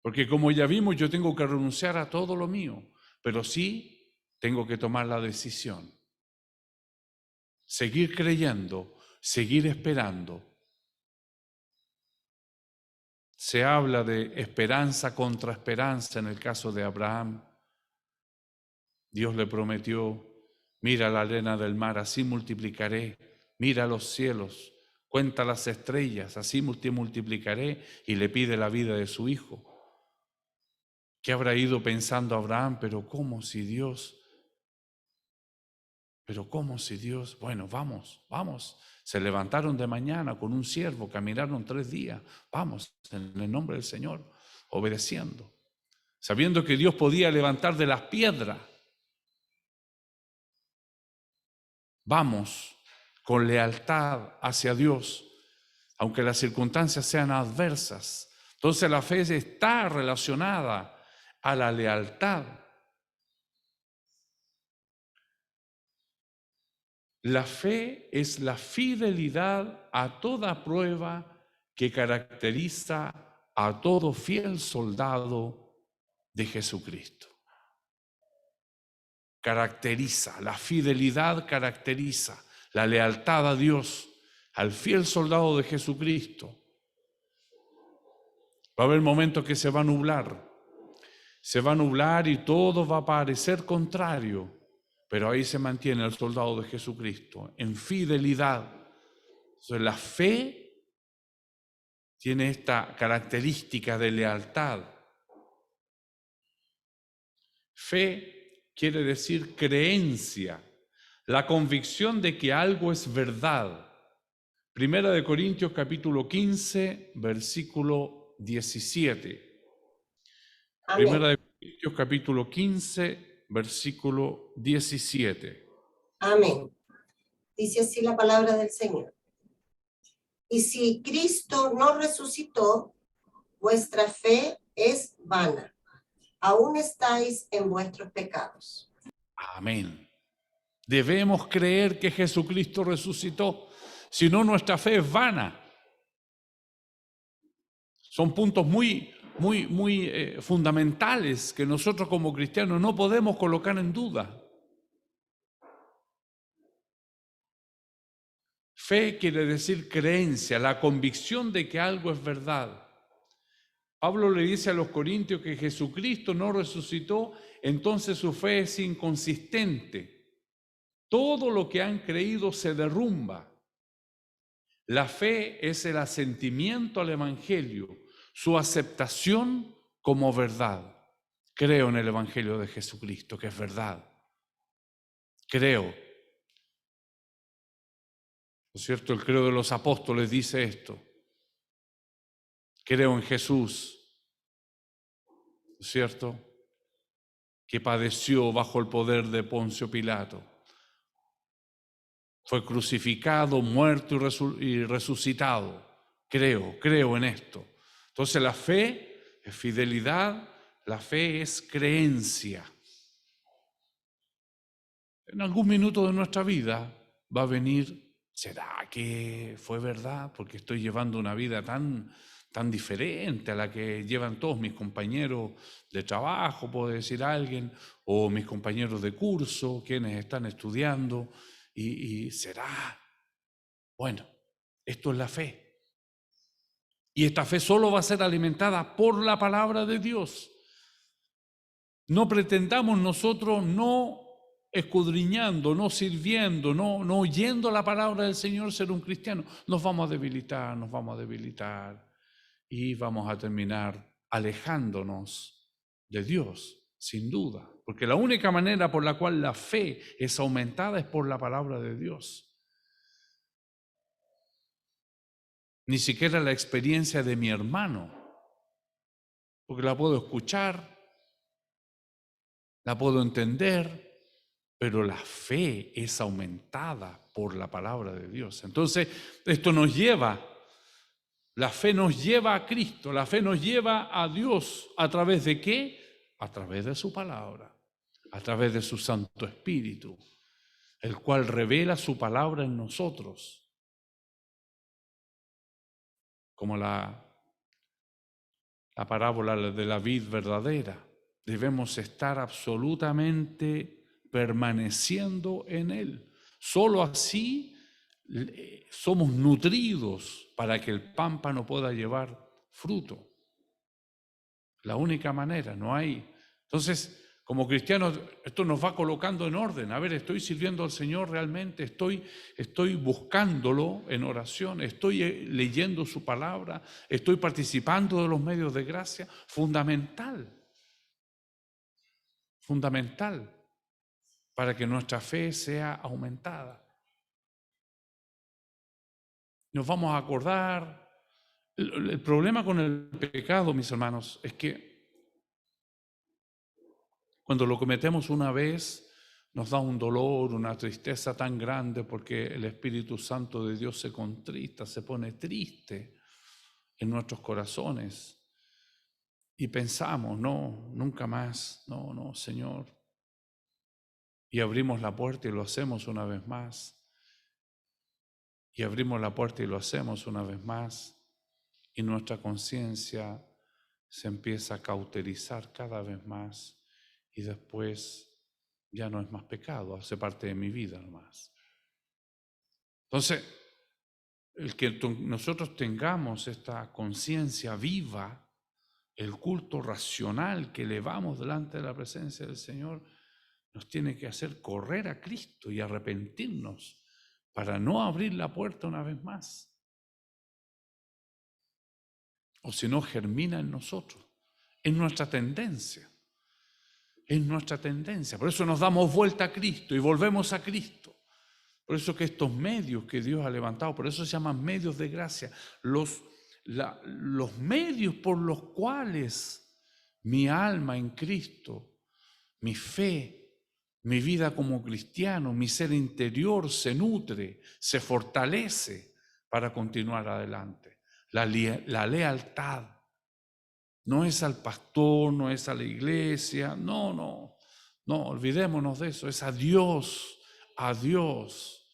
porque como ya vimos, yo tengo que renunciar a todo lo mío, pero sí tengo que tomar la decisión. Seguir creyendo, seguir esperando. Se habla de esperanza contra esperanza en el caso de Abraham. Dios le prometió, mira la arena del mar, así multiplicaré, mira los cielos, cuenta las estrellas, así multiplicaré, y le pide la vida de su hijo. ¿Qué habrá ido pensando Abraham? Pero ¿cómo si Dios? Bueno, vamos. Se levantaron de mañana con un siervo, caminaron 3 días, vamos, en el nombre del Señor, obedeciendo, sabiendo que Dios podía levantar de las piedras. Vamos con lealtad hacia Dios, aunque las circunstancias sean adversas. Entonces la fe está relacionada a la lealtad. La fe es la fidelidad a toda prueba que caracteriza a todo fiel soldado de Jesucristo. La fidelidad caracteriza, la lealtad a Dios, al fiel soldado de Jesucristo. Va a haber momentos que se va a nublar y todo va a parecer contrario, pero ahí se mantiene el soldado de Jesucristo en fidelidad. Entonces, la fe tiene esta característica de lealtad. Fe quiere decir creencia, la convicción de que algo es verdad. Primera de Corintios capítulo 15, versículo 17. Amén. Primera de Corintios capítulo 15, versículo 17. Amén. Dice así la palabra del Señor. Y si Cristo no resucitó, vuestra fe es vana. Aún estáis en vuestros pecados. Amén. Debemos creer que Jesucristo resucitó, si no nuestra fe es vana. Son puntos muy muy fundamentales que nosotros como cristianos no podemos colocar en duda. Fe quiere decir creencia, la convicción de que algo es verdad. Pablo le dice a los corintios que Jesucristo no resucitó, entonces su fe es inconsistente. Todo lo que han creído se derrumba. La fe es el asentimiento al Evangelio, su aceptación como verdad. Creo en el Evangelio de Jesucristo, que es verdad. Creo. ¿No es cierto? El credo de los apóstoles dice esto. Creo en Jesús, ¿no es cierto?, que padeció bajo el poder de Poncio Pilato. Fue crucificado, muerto y resucitado. Creo en esto. Entonces la fe es fidelidad, la fe es creencia. En algún minuto de nuestra vida va a venir, ¿será que fue verdad? Porque estoy llevando una vida tan diferente a la que llevan todos mis compañeros de trabajo, puedo decir alguien, o mis compañeros de curso, quienes están estudiando, y será. Bueno, esto es la fe. Y esta fe solo va a ser alimentada por la palabra de Dios. No pretendamos nosotros no escudriñando, no sirviendo, no oyendo la palabra del Señor ser un cristiano. Nos vamos a debilitar y vamos a terminar alejándonos de Dios, sin duda. Porque la única manera por la cual la fe es aumentada es por la palabra de Dios. Ni siquiera la experiencia de mi hermano, porque la puedo escuchar, la puedo entender, pero la fe es aumentada por la palabra de Dios. Entonces, esto nos lleva, la fe nos lleva a Cristo, la fe nos lleva a Dios. ¿A través de qué? A través de su palabra, a través de su Santo Espíritu, el cual revela su palabra en nosotros. Como la parábola de la vid verdadera. Debemos estar absolutamente permaneciendo en Él. Solo así somos nutridos para que el pámpano pueda llevar fruto. La única manera, no hay. Entonces, como cristianos, esto nos va colocando en orden. A ver, estoy sirviendo al Señor realmente, estoy buscándolo en oración, estoy leyendo su palabra, estoy participando de los medios de gracia. Fundamental para que nuestra fe sea aumentada. Nos vamos a acordar. El problema con el pecado, mis hermanos, es que cuando lo cometemos una vez, nos da un dolor, una tristeza tan grande porque el Espíritu Santo de Dios se contrista, se pone triste en nuestros corazones. Y pensamos, no, nunca más, no, Señor. Y abrimos la puerta y lo hacemos una vez más. Y abrimos la puerta y lo hacemos una vez más. Y nuestra conciencia se empieza a cauterizar cada vez más. Y después ya no es más pecado, hace parte de mi vida nomás. Entonces, el que nosotros tengamos esta conciencia viva, el culto racional que elevamos delante de la presencia del Señor, nos tiene que hacer correr a Cristo y arrepentirnos para no abrir la puerta una vez más. O si no, germina en nosotros, en nuestra tendencia. Es nuestra tendencia. Por eso nos damos vuelta a Cristo y volvemos a Cristo. Por eso que estos medios que Dios ha levantado, por eso se llaman medios de gracia, los medios por los cuales mi alma en Cristo, mi fe, mi vida como cristiano, mi ser interior se nutre, se fortalece para continuar adelante. La lealtad. No es al pastor, no es a la iglesia, no, olvidémonos de eso, es a Dios, a Dios.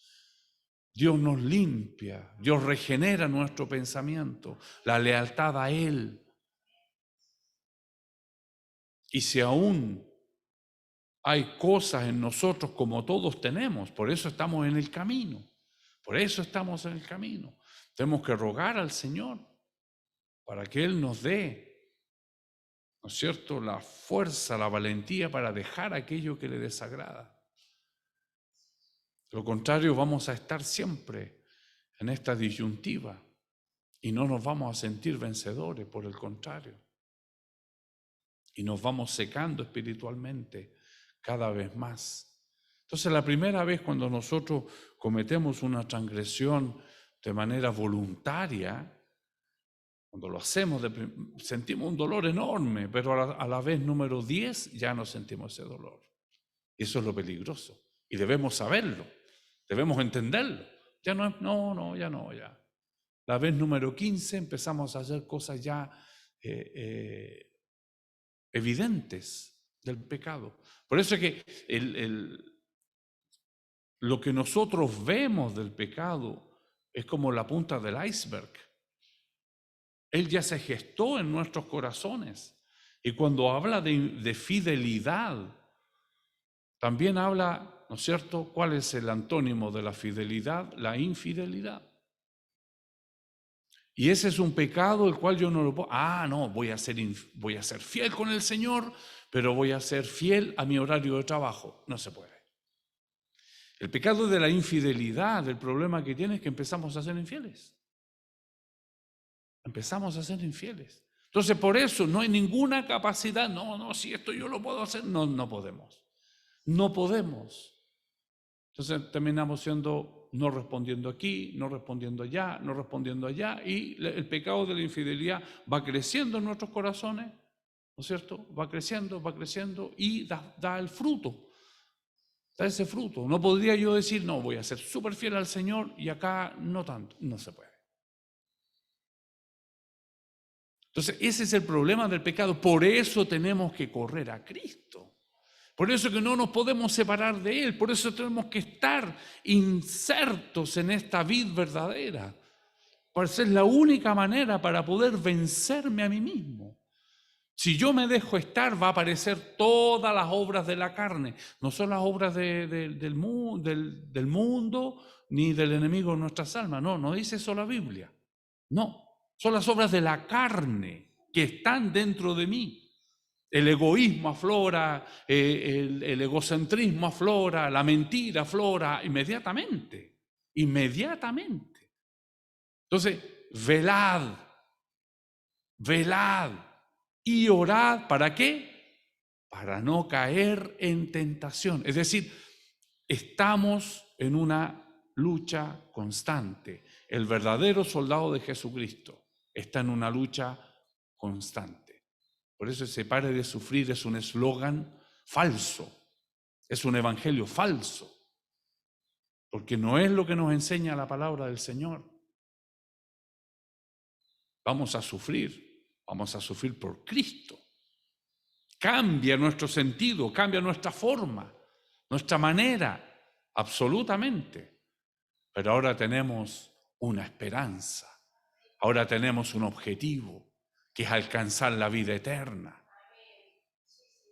Dios nos limpia, Dios regenera nuestro pensamiento, la lealtad a Él. Y si aún hay cosas en nosotros como todos tenemos, por eso estamos en el camino. Por eso estamos en el camino. Tenemos que rogar al Señor para que Él nos dé, ¿no es cierto?, la fuerza, la valentía para dejar aquello que le desagrada. De lo contrario, vamos a estar siempre en esta disyuntiva y no nos vamos a sentir vencedores, por el contrario. Y nos vamos secando espiritualmente cada vez más. Entonces, la primera vez cuando nosotros cometemos una transgresión de manera voluntaria, cuando lo hacemos, sentimos un dolor enorme, pero a la vez número 10 ya no sentimos ese dolor. Y eso es lo peligroso. Y debemos saberlo, debemos entenderlo. Ya no es, ya. La vez número 15 empezamos a hacer cosas ya evidentes del pecado. Por eso es que lo que nosotros vemos del pecado es como la punta del iceberg. Él ya se gestó en nuestros corazones. Y cuando habla de fidelidad, también habla, ¿no es cierto?, ¿cuál es el antónimo de la fidelidad? La infidelidad. Y ese es un pecado el cual yo no lo puedo. No, voy a ser fiel con el Señor, pero voy a ser fiel a mi horario de trabajo. No se puede. El pecado de la infidelidad, el problema que tiene es que empezamos a ser infieles. Empezamos a ser infieles. Entonces, por eso no hay ninguna capacidad. No, si esto yo lo puedo hacer. No podemos. No podemos. Entonces terminamos no respondiendo aquí, no respondiendo allá, no respondiendo allá, y el pecado de la infidelidad va creciendo en nuestros corazones, ¿no es cierto? Va creciendo y da el fruto. Da ese fruto. No podría yo decir, no, voy a ser súper fiel al Señor y acá no tanto. No se puede. Entonces, ese es el problema del pecado. Por eso tenemos que correr a Cristo. Por eso que no nos podemos separar de Él. Por eso tenemos que estar insertos en esta vid verdadera. Por ser la única manera para poder vencerme a mí mismo. Si yo me dejo estar, va a aparecer todas las obras de la carne. No son las obras del mundo ni del enemigo de nuestras almas. No dice eso la Biblia. No, son las obras de la carne que están dentro de mí. El egoísmo aflora, el egocentrismo aflora, la mentira aflora inmediatamente. Entonces, velad y orad. ¿Para qué? Para no caer en tentación. Es decir, estamos en una lucha constante. El verdadero soldado de Jesucristo está en una lucha constante. Por eso ese pare de sufrir es un eslogan falso, es un evangelio falso, porque no es lo que nos enseña la palabra del Señor. Vamos a sufrir por Cristo. Cambia nuestro sentido, cambia nuestra forma, nuestra manera, absolutamente. Pero ahora tenemos una esperanza, ahora tenemos un objetivo, que es alcanzar la vida eterna.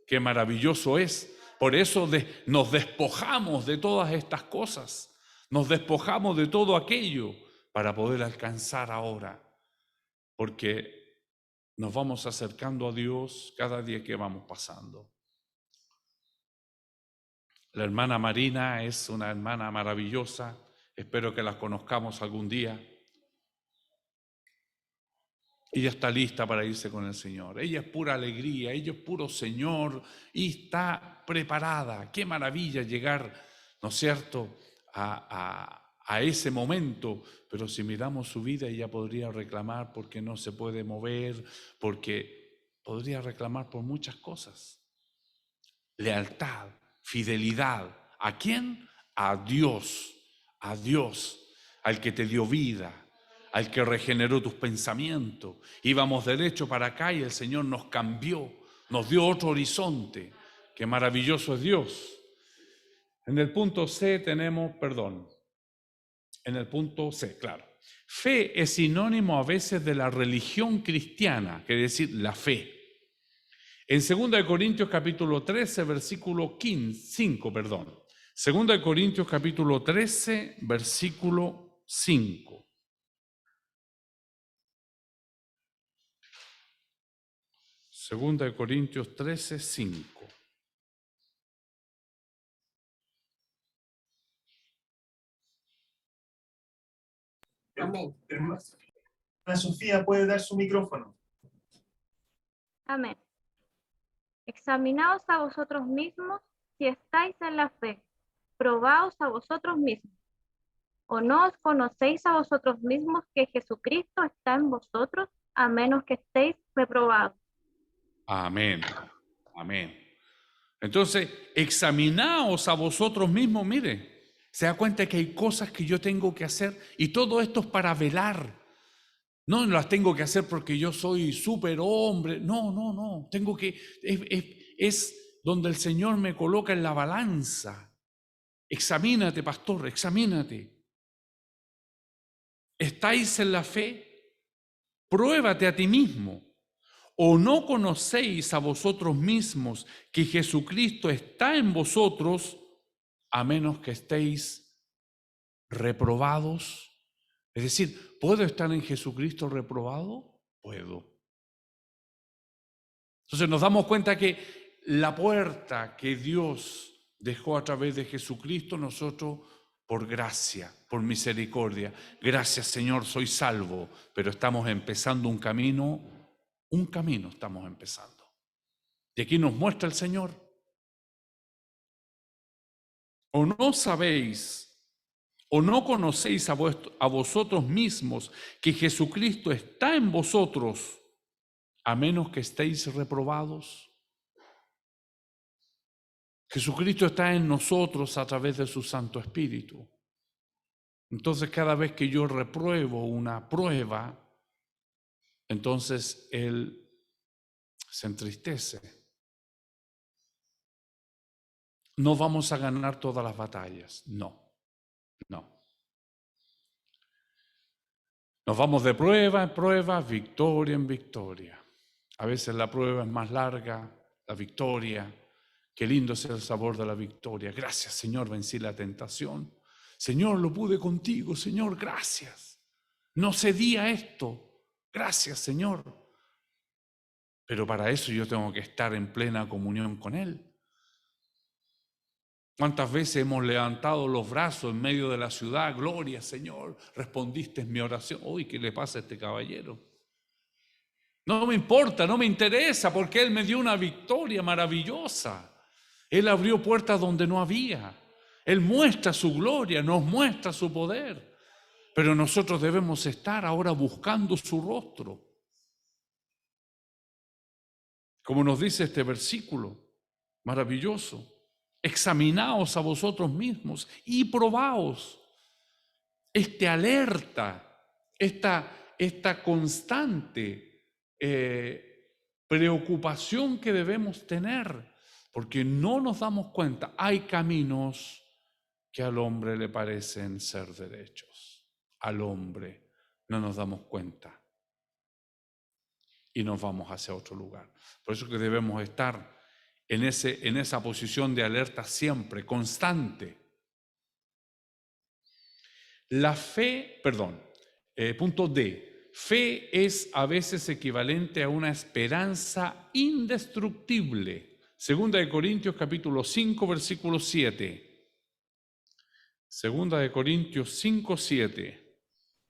Qué maravilloso es. Por eso nos despojamos de todas estas cosas, nos despojamos de todo aquello para poder alcanzar ahora, porque nos vamos acercando a Dios cada día que vamos pasando. La hermana Marina es una hermana maravillosa, espero que la conozcamos algún día. Ella está lista para irse con el Señor. Ella es pura alegría, ella es puro Señor y está preparada. Qué maravilla llegar, ¿no es cierto?, a ese momento. Pero si miramos su vida, ella podría reclamar porque no se puede mover, porque podría reclamar por muchas cosas. Lealtad, fidelidad. ¿A quién? A Dios, al que te dio vida, al que regeneró tus pensamientos. Íbamos derecho para acá y el Señor nos cambió, nos dio otro horizonte. Qué maravilloso es Dios. En el punto C tenemos, en el punto C, claro. Fe es sinónimo a veces de la religión cristiana, que es decir, la fe. En 2 Corintios capítulo 13, versículo 5, perdón. 2 Corintios capítulo 13, versículo 5. Segunda de Corintios 13, 5. Amén. Hermana Sofía, ¿puede dar su micrófono? Amén. Examinaos a vosotros mismos si estáis en la fe. Probaos a vosotros mismos. ¿O no os conocéis a vosotros mismos que Jesucristo está en vosotros, a menos que estéis reprobados? Amén. Amén. Entonces, examinaos a vosotros mismos, mire, se da cuenta que hay cosas que yo tengo que hacer y todo esto es para velar. No las tengo que hacer porque yo soy superhombre. No. Tengo que, es donde el Señor me coloca en la balanza. Examínate, pastor, examínate. ¿Estáis en la fe? Pruébate a ti mismo. ¿O no conocéis a vosotros mismos que Jesucristo está en vosotros, a menos que estéis reprobados? Es decir, ¿puedo estar en Jesucristo reprobado? Puedo. Entonces nos damos cuenta que la puerta que Dios dejó a través de Jesucristo, nosotros por gracia, por misericordia. Gracias, Señor, soy salvo, pero estamos empezando un camino estamos empezando. Y aquí nos muestra el Señor. ¿O no sabéis, o no conocéis a vosotros mismos que Jesucristo está en vosotros, a menos que estéis reprobados? Jesucristo está en nosotros a través de su Santo Espíritu. Entonces, cada vez que yo repruebo una prueba, entonces Él se entristece. No vamos a ganar todas las batallas, no. Nos vamos de prueba en prueba, victoria en victoria. A veces la prueba es más larga, la victoria. Qué lindo es el sabor de la victoria. Gracias, Señor, vencí la tentación. Señor, lo pude contigo. Señor, gracias. No cedí a esto. Gracias, Señor. Pero para eso yo tengo que estar en plena comunión con Él. ¿Cuántas veces hemos levantado los brazos en medio de la ciudad? Gloria, Señor, respondiste mi oración. Uy, ¿qué le pasa a este caballero? No me importa, no me interesa, porque Él me dio una victoria maravillosa. Él abrió puertas donde no había. Él muestra su gloria, nos muestra su poder. Pero nosotros debemos estar ahora buscando su rostro. Como nos dice este versículo maravilloso. Examinaos a vosotros mismos y probaos. Alerta, esta constante preocupación que debemos tener, porque no nos damos cuenta. Hay caminos que al hombre le parecen ser derechos. Al hombre no nos damos cuenta y nos vamos hacia otro lugar. Por eso que debemos estar en esa posición de alerta siempre, constante. La fe, punto D, fe es a veces equivalente a una esperanza indestructible. Segunda de Corintios capítulo 5, versículo 7. Segunda de Corintios 5, 7.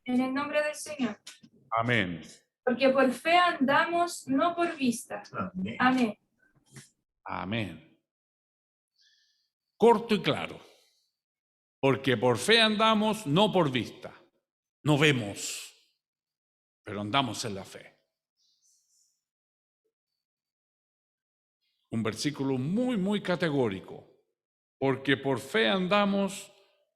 En el nombre del Señor. Amén. Porque por fe andamos, no por vista. Amén. Amén. Amén. Corto y claro. Porque por fe andamos, no por vista. No vemos, pero andamos en la fe. Un versículo muy, muy categórico. Porque por fe andamos,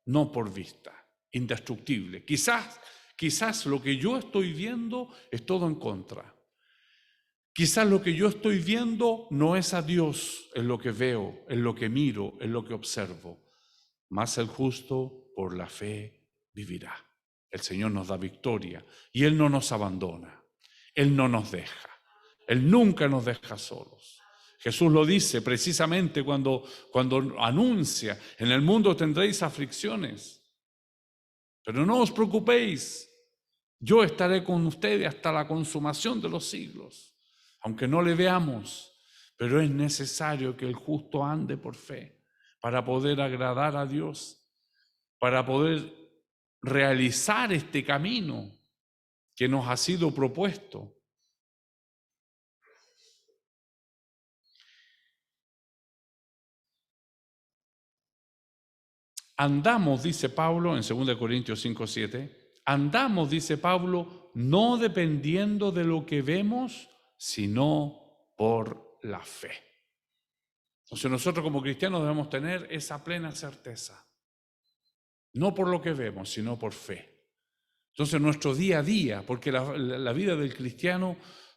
no por vista. Indestructible. Quizás lo que yo estoy viendo es todo en contra. Quizás lo que yo estoy viendo no es a Dios en lo que veo, en lo que miro, en lo que observo. Mas el justo por la fe vivirá. El Señor nos da victoria y Él no nos abandona. Él no nos deja. Él nunca nos deja solos. Jesús lo dice precisamente cuando anuncia, en el mundo tendréis aflicciones, pero no os preocupéis, yo estaré con ustedes hasta la consumación de los siglos, aunque no le veamos, pero es necesario que el justo ande por fe para poder agradar a Dios, para poder realizar este camino que nos ha sido propuesto. Andamos, dice Pablo en 2 Corintios 5:7, andamos, dice Pablo, no dependiendo de lo que vemos, sino por la fe. Entonces nosotros como cristianos debemos tener esa plena certeza, no por lo que vemos, sino por fe. Entonces nuestro día a día, porque la vida del cristiano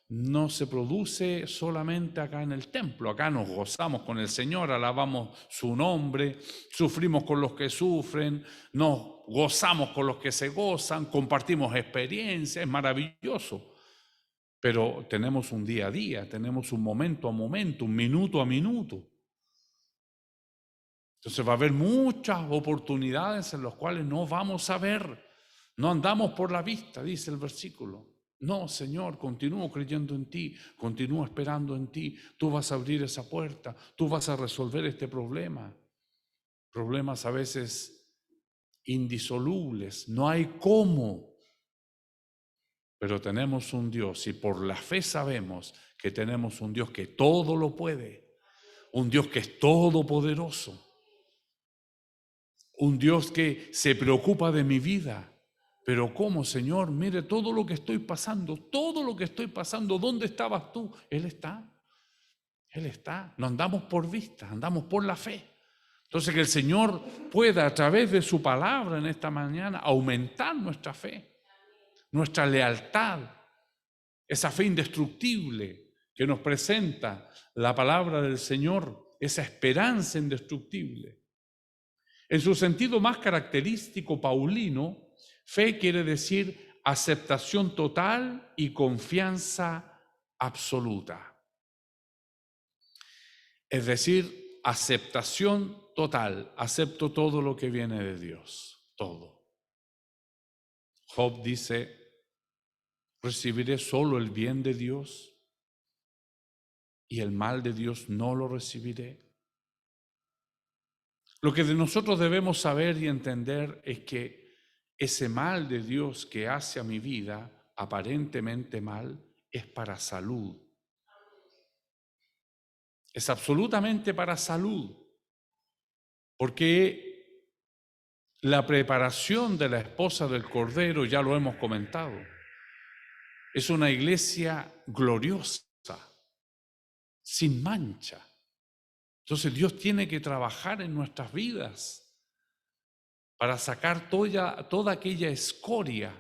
no se produce solamente acá en el templo, acá nos gozamos con el Señor, alabamos su nombre, sufrimos con los que sufren, nos gozamos con los que se gozan, compartimos experiencias, es maravilloso. Pero tenemos un día a día, tenemos un momento a momento, un minuto a minuto. Entonces va a haber muchas oportunidades en las cuales no vamos a ver, no andamos por la vista, dice el versículo. No, Señor, continúo creyendo en ti, continúo esperando en ti. Tú vas a abrir esa puerta, tú vas a resolver este problema. Problemas a veces indisolubles, no hay cómo. Pero tenemos un Dios y por la fe sabemos que tenemos un Dios que todo lo puede, un Dios que es todopoderoso, un Dios que se preocupa de mi vida. Pero ¿cómo, Señor? Mire todo lo que estoy pasando, ¿dónde estabas tú? Él está. No andamos por vista, andamos por la fe. Entonces que el Señor pueda a través de su palabra en esta mañana aumentar nuestra fe, nuestra lealtad, esa fe indestructible que nos presenta la palabra del Señor, esa esperanza indestructible. En su sentido más característico paulino, fe quiere decir aceptación total y confianza absoluta. Es decir, aceptación total. Acepto todo lo que viene de Dios, todo. Job dice, recibiré solo el bien de Dios y el mal de Dios no lo recibiré. Lo que de nosotros debemos saber y entender es que ese mal de Dios que hace a mi vida, aparentemente mal, es para salud. Es absolutamente para salud. Porque la preparación de la esposa del Cordero, ya lo hemos comentado, es una iglesia gloriosa, sin mancha. Entonces Dios tiene que trabajar en nuestras vidas para sacar toda aquella escoria.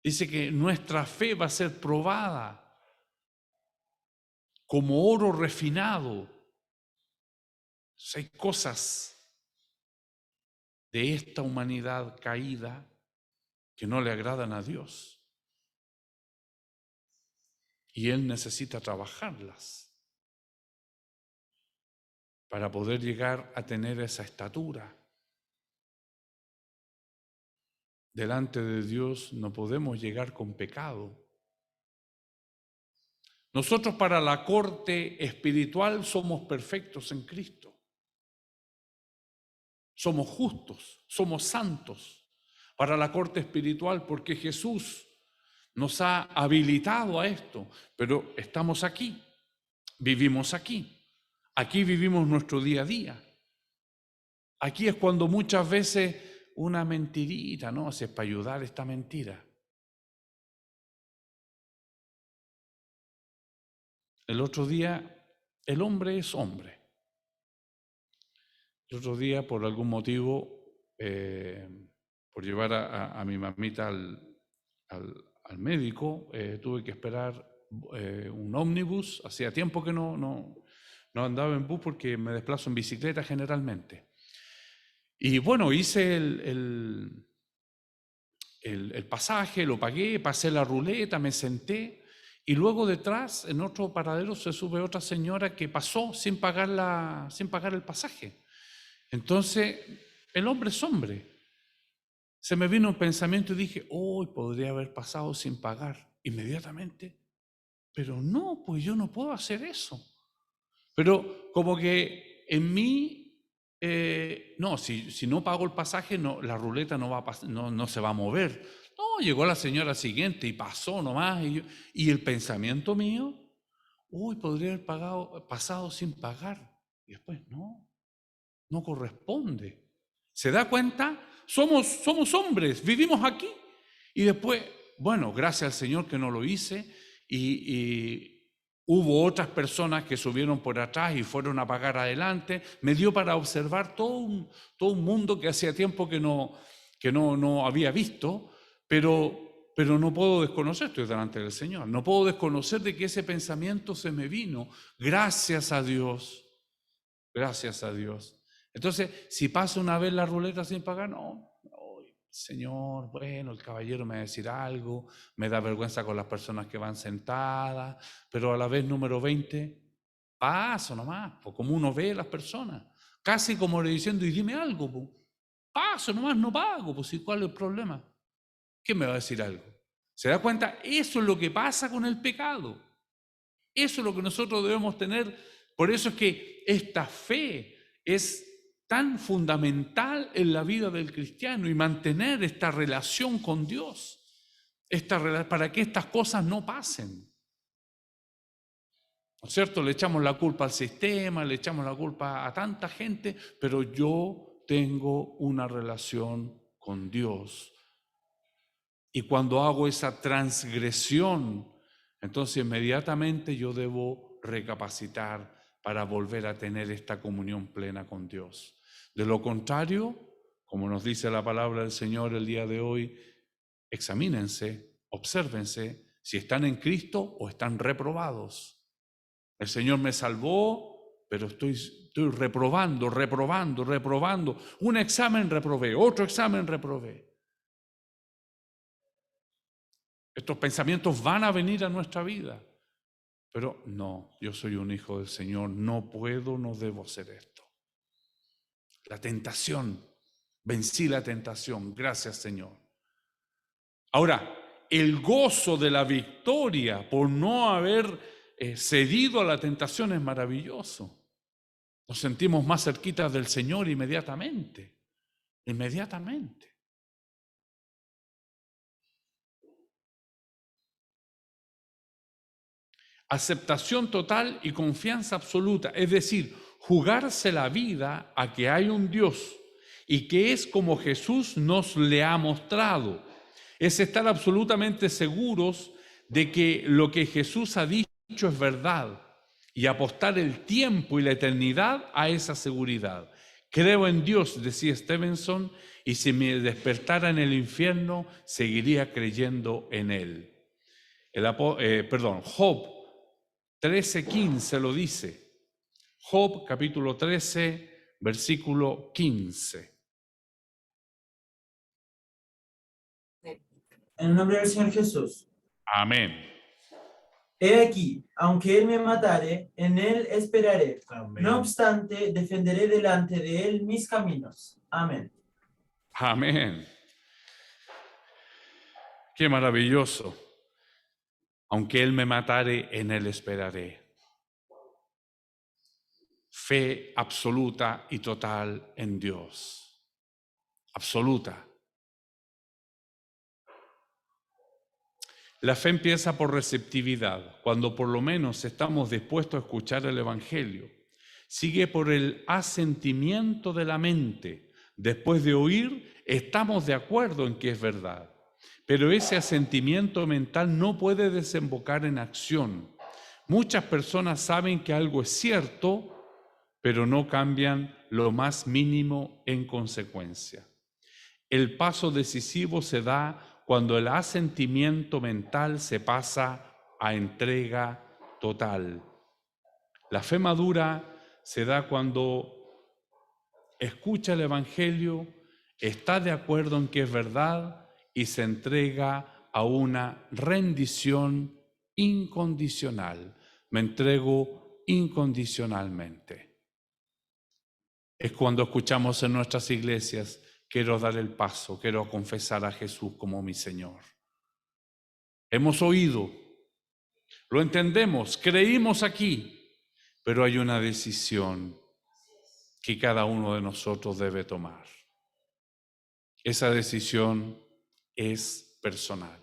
Dice que nuestra fe va a ser probada como oro refinado. Hay cosas de esta humanidad caída que no le agradan a Dios. Y Él necesita trabajarlas para poder llegar a tener esa estatura. Delante de Dios no podemos llegar con pecado. Nosotros para la corte espiritual somos perfectos en Cristo. Somos justos, somos santos para la corte espiritual porque Jesús nos ha habilitado a esto, pero estamos aquí, vivimos aquí. Aquí vivimos nuestro día a día. Aquí es cuando muchas veces una mentirita, ¿no? Si es para ayudar esta mentira. El otro día, el hombre es hombre. El otro día, por algún motivo, por llevar a mi mamita al médico, tuve que esperar un ómnibus. Hacía tiempo que no andaba en bus porque me desplazo en bicicleta generalmente. Y bueno, hice el pasaje, lo pagué, pasé la ruleta, me senté y luego detrás, en otro paradero, se sube otra señora que pasó sin pagar el pasaje. Entonces, el hombre es hombre. Se me vino un pensamiento y dije, hoy podría haber pasado sin pagar inmediatamente. Pero no, pues yo no puedo hacer eso. Pero como que en mí, no, si no pago el pasaje, no, la ruleta no se va a mover. No, llegó la señora siguiente y pasó nomás. Y el pensamiento mío, uy, podría haber pasado sin pagar. Y después, no corresponde. ¿Se da cuenta? Somos hombres, vivimos aquí. Y después, bueno, gracias al Señor que no lo hice y hubo otras personas que subieron por atrás y fueron a pagar adelante. Me dio para observar todo un mundo que hacía tiempo que no había visto, pero no puedo desconocer, estoy delante del Señor, no puedo desconocer de que ese pensamiento se me vino. Gracias a Dios, gracias a Dios. Entonces, si pasa una vez la ruleta sin pagar, no, Señor, bueno, el caballero me va a decir algo, me da vergüenza con las personas que van sentadas, pero a la vez número 20, paso nomás, pues como uno ve a las personas, casi como le diciendo, y dime algo, pues, paso nomás, no pago, pues, ¿y cuál es el problema? ¿Quién me va a decir algo? ¿Se da cuenta? Eso es lo que pasa con el pecado. Eso es lo que nosotros debemos tener. Por eso es que esta fe es tan fundamental en la vida del cristiano y mantener esta relación con Dios, para que estas cosas no pasen. ¿No es cierto? Le echamos la culpa al sistema, le echamos la culpa a tanta gente, pero yo tengo una relación con Dios. Y cuando hago esa transgresión, entonces inmediatamente yo debo recapacitar para volver a tener esta comunión plena con Dios. De lo contrario, como nos dice la palabra del Señor el día de hoy, examínense, obsérvense si están en Cristo o están reprobados. El Señor me salvó, pero estoy reprobando. Un examen reprobé, otro examen reprobé. Estos pensamientos van a venir a nuestra vida, pero no, yo soy un hijo del Señor, no debo hacer esto. La tentación, vencí la tentación, gracias Señor. Ahora, el gozo de la victoria por no haber cedido a la tentación es maravilloso. Nos sentimos más cerquitas del Señor inmediatamente. Aceptación total y confianza absoluta, es decir, jugarse la vida a que hay un Dios y que es como Jesús nos le ha mostrado. Es estar absolutamente seguros de que lo que Jesús ha dicho es verdad y apostar el tiempo y la eternidad a esa seguridad. Creo en Dios, decía Stevenson, y si me despertara en el infierno, seguiría creyendo en Él. Job 13:15 lo dice. Job capítulo 13, versículo 15. En el nombre del Señor Jesús. Amén. He aquí, aunque Él me matare, en Él esperaré. Amén. No obstante, defenderé delante de Él mis caminos. Amén. Amén. Qué maravilloso. Aunque Él me matare, en Él esperaré. Fe absoluta y total en Dios. Absoluta. La fe empieza por receptividad, cuando por lo menos estamos dispuestos a escuchar el Evangelio. Sigue por el asentimiento de la mente. Después de oír, estamos de acuerdo en que es verdad. Pero ese asentimiento mental no puede desembocar en acción. Muchas personas saben que algo es cierto, pero no cambian lo más mínimo en consecuencia. El paso decisivo se da cuando el asentimiento mental se pasa a entrega total. La fe madura se da cuando escucha el Evangelio, está de acuerdo en que es verdad y se entrega a una rendición incondicional. Me entrego incondicionalmente. Es cuando escuchamos en nuestras iglesias, quiero dar el paso, quiero confesar a Jesús como mi Señor. Hemos oído, lo entendemos, creímos aquí, pero hay una decisión que cada uno de nosotros debe tomar. Esa decisión es personal.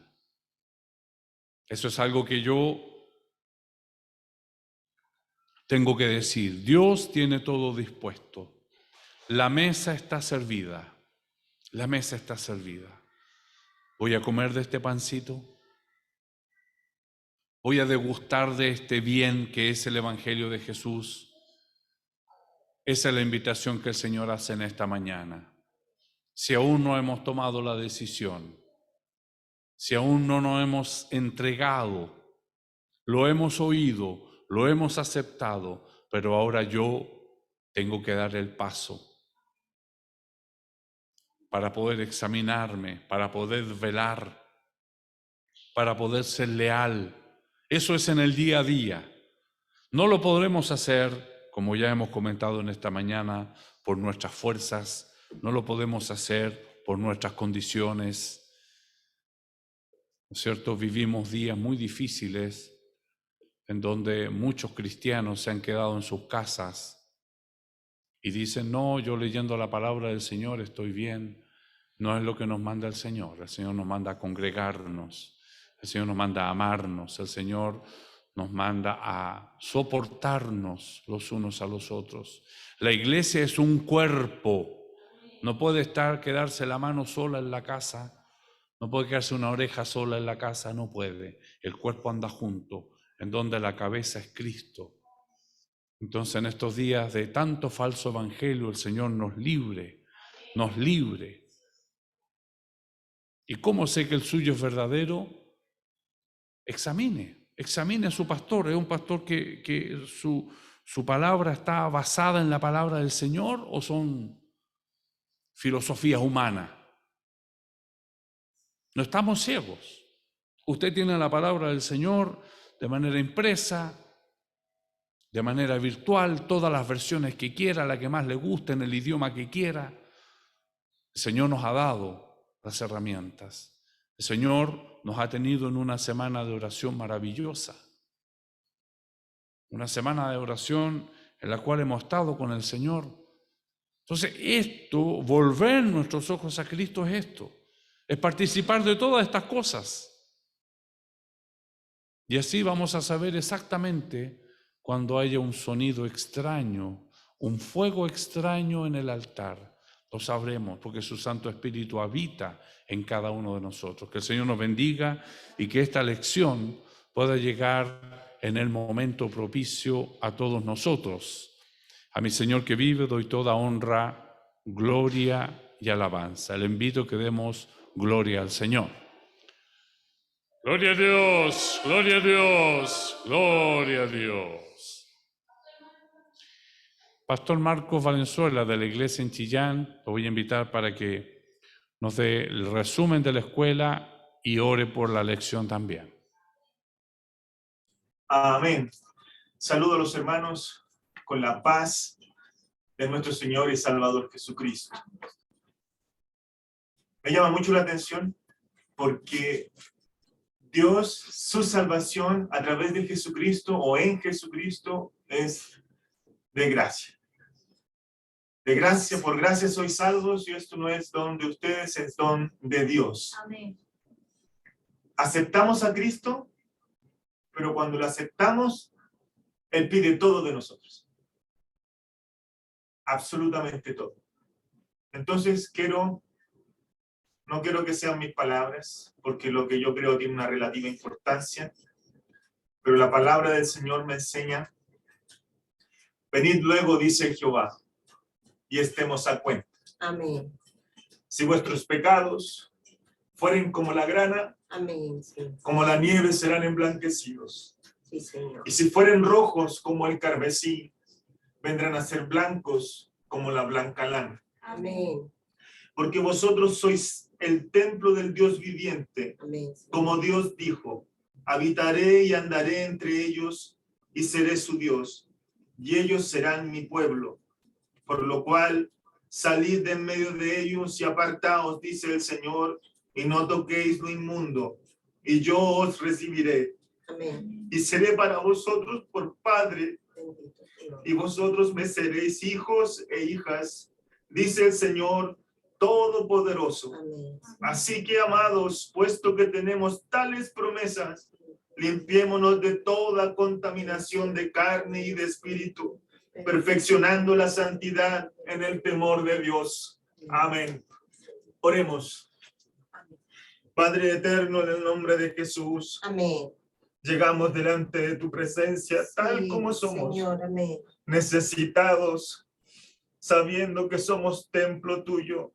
Eso es algo que yo tengo que decir. Dios tiene todo dispuesto. La mesa está servida. La mesa está servida. ¿Voy a comer de este pancito? ¿Voy a degustar de este bien que es el Evangelio de Jesús? Esa es la invitación que el Señor hace en esta mañana. Si aún no hemos tomado la decisión, si aún no nos hemos entregado, lo hemos oído, lo hemos aceptado, pero ahora yo tengo que dar el paso para poder examinarme, para poder velar, para poder ser leal. Eso es en el día a día. No lo podremos hacer, como ya hemos comentado en esta mañana, por nuestras fuerzas, no lo podemos hacer por nuestras condiciones. ¿No es cierto? Vivimos días muy difíciles en donde muchos cristianos se han quedado en sus casas y dicen, no, yo leyendo la palabra del Señor estoy bien. No es lo que nos manda el Señor. El Señor nos manda a congregarnos. El Señor nos manda a amarnos. El Señor nos manda a soportarnos los unos a los otros. La iglesia es un cuerpo. No puede quedarse la mano sola en la casa. No puede quedarse una oreja sola en la casa. No puede. El cuerpo anda junto, en donde la cabeza es Cristo. Entonces, en estos días de tanto falso evangelio, el Señor nos libre. ¿Y cómo sé que el suyo es verdadero? Examine a su pastor. ¿Es un pastor que su palabra está basada en la palabra del Señor o son filosofías humanas? No estamos ciegos. Usted tiene la palabra del Señor de manera impresa, de manera virtual, todas las versiones que quiera, la que más le guste, en el idioma que quiera. El Señor nos ha dado las herramientas. El Señor nos ha tenido en una semana de oración maravillosa. Una semana de oración en la cual hemos estado con el Señor. Entonces, volver nuestros ojos a Cristo es esto. Es participar de todas estas cosas. Y así vamos a saber exactamente cuando haya un sonido extraño, un fuego extraño en el altar. Lo sabremos porque su Santo Espíritu habita en cada uno de nosotros. Que el Señor nos bendiga y que esta lección pueda llegar en el momento propicio a todos nosotros. A mi Señor que vive doy toda honra, gloria y alabanza. Le invito a que demos gloria al Señor. Gloria a Dios, gloria a Dios, gloria a Dios. Pastor Marcos Valenzuela de la iglesia en Chillán, lo voy a invitar para que nos dé el resumen de la escuela y ore por la lección también. Amén. Saludo a los hermanos con la paz de nuestro Señor y Salvador Jesucristo. Me llama mucho la atención porque Dios, su salvación a través de Jesucristo o en Jesucristo es de gracia. De gracia, por gracia sois salvos, y esto no es don de ustedes, es don de Dios. Amén. Aceptamos a Cristo, pero cuando lo aceptamos, Él pide todo de nosotros. Absolutamente todo. Entonces no quiero que sean mis palabras, porque lo que yo creo tiene una relativa importancia, pero la palabra del Señor me enseña, venid luego, dice Jehová, y estemos a cuenta. Amén. Si vuestros pecados fueren como la grana, Amén. Sí, como la nieve serán emblanquecidos. sí, Señor. Y si fueren rojos como el carmesí, vendrán a ser blancos como la blanca lana. Amén. Porque vosotros sois el templo del Dios viviente, Amén. como Dios dijo, Habitaré y andaré entre ellos y seré su Dios, y ellos serán mi pueblo. Por lo cual, salid de en medio de ellos y apartaos, dice el Señor, y no toquéis lo inmundo, y yo os recibiré. Amén. Y seré para vosotros por Padre, Bendito Señor. y vosotros me seréis hijos e hijas, dice el Señor Todopoderoso. Amén. Así que, amados, puesto que tenemos tales promesas, limpiémonos de toda contaminación de carne y de espíritu, perfeccionando la santidad en el temor de Dios. Amén. Oremos. Padre eterno, en el nombre de Jesús, Amén. llegamos delante de tu presencia tal Sí, como somos, Señor, amén. necesitados, sabiendo que somos templo tuyo.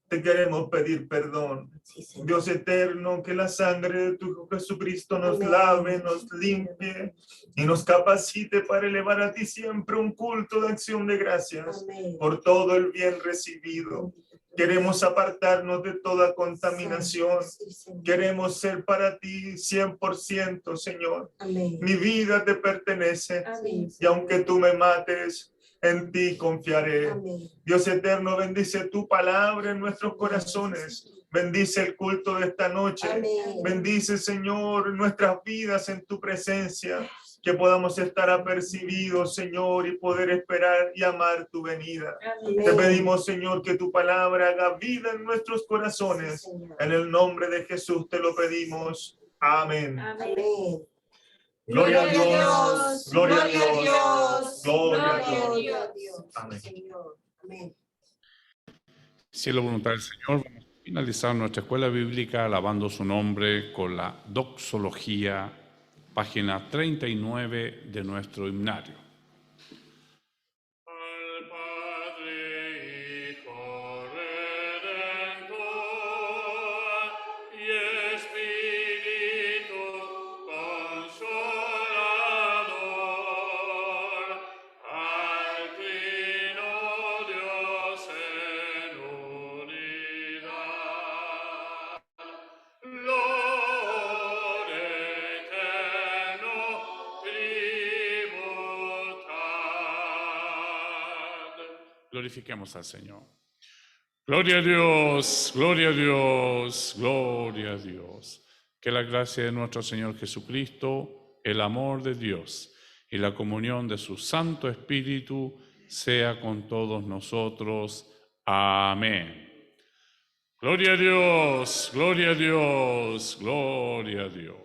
Te queremos pedir perdón. Sí, Señor. Dios eterno, que la sangre de tu Hijo Jesucristo nos Amén. lave, nos limpie y nos capacite para elevar a ti siempre un culto de acción de gracias Amén. por todo el bien recibido. Queremos apartarnos de toda contaminación. Sí, Señor. Queremos ser para ti 100%, Señor. Amén. Mi vida te pertenece Amén. y aunque tú me mates, en ti confiaré. Amén. Dios eterno, bendice tu palabra en nuestros corazones. Bendice el culto de esta noche. Amén. Bendice, Señor, nuestras vidas en tu presencia. Que podamos estar apercibidos, Señor, y poder esperar y amar tu venida. Amén. Te pedimos, Señor, que tu palabra haga vida en nuestros corazones. Sí, Señor. En el nombre de Jesús te lo pedimos. Amén. Amén. Amén. Gloria a Dios. Gloria a Dios. Gloria a Gloria a Dios. Gloria a Dios. Amén. Señor. Amén. Si es la voluntad del Señor, vamos a finalizar nuestra escuela bíblica alabando su nombre con la doxología, página 39 de nuestro himnario. Al Padre, Hijo, Redentor y Espíritu Consolador, al Trino Dios en unidad, Lore eterno tributad. Glorifiquemos al Señor. Gloria a Dios, gloria a Dios, gloria a Dios. Que la gracia de nuestro Señor Jesucristo, el amor de Dios y la comunión de su Santo Espíritu sea con todos nosotros. Amén. Gloria a Dios, gloria a Dios, gloria a Dios.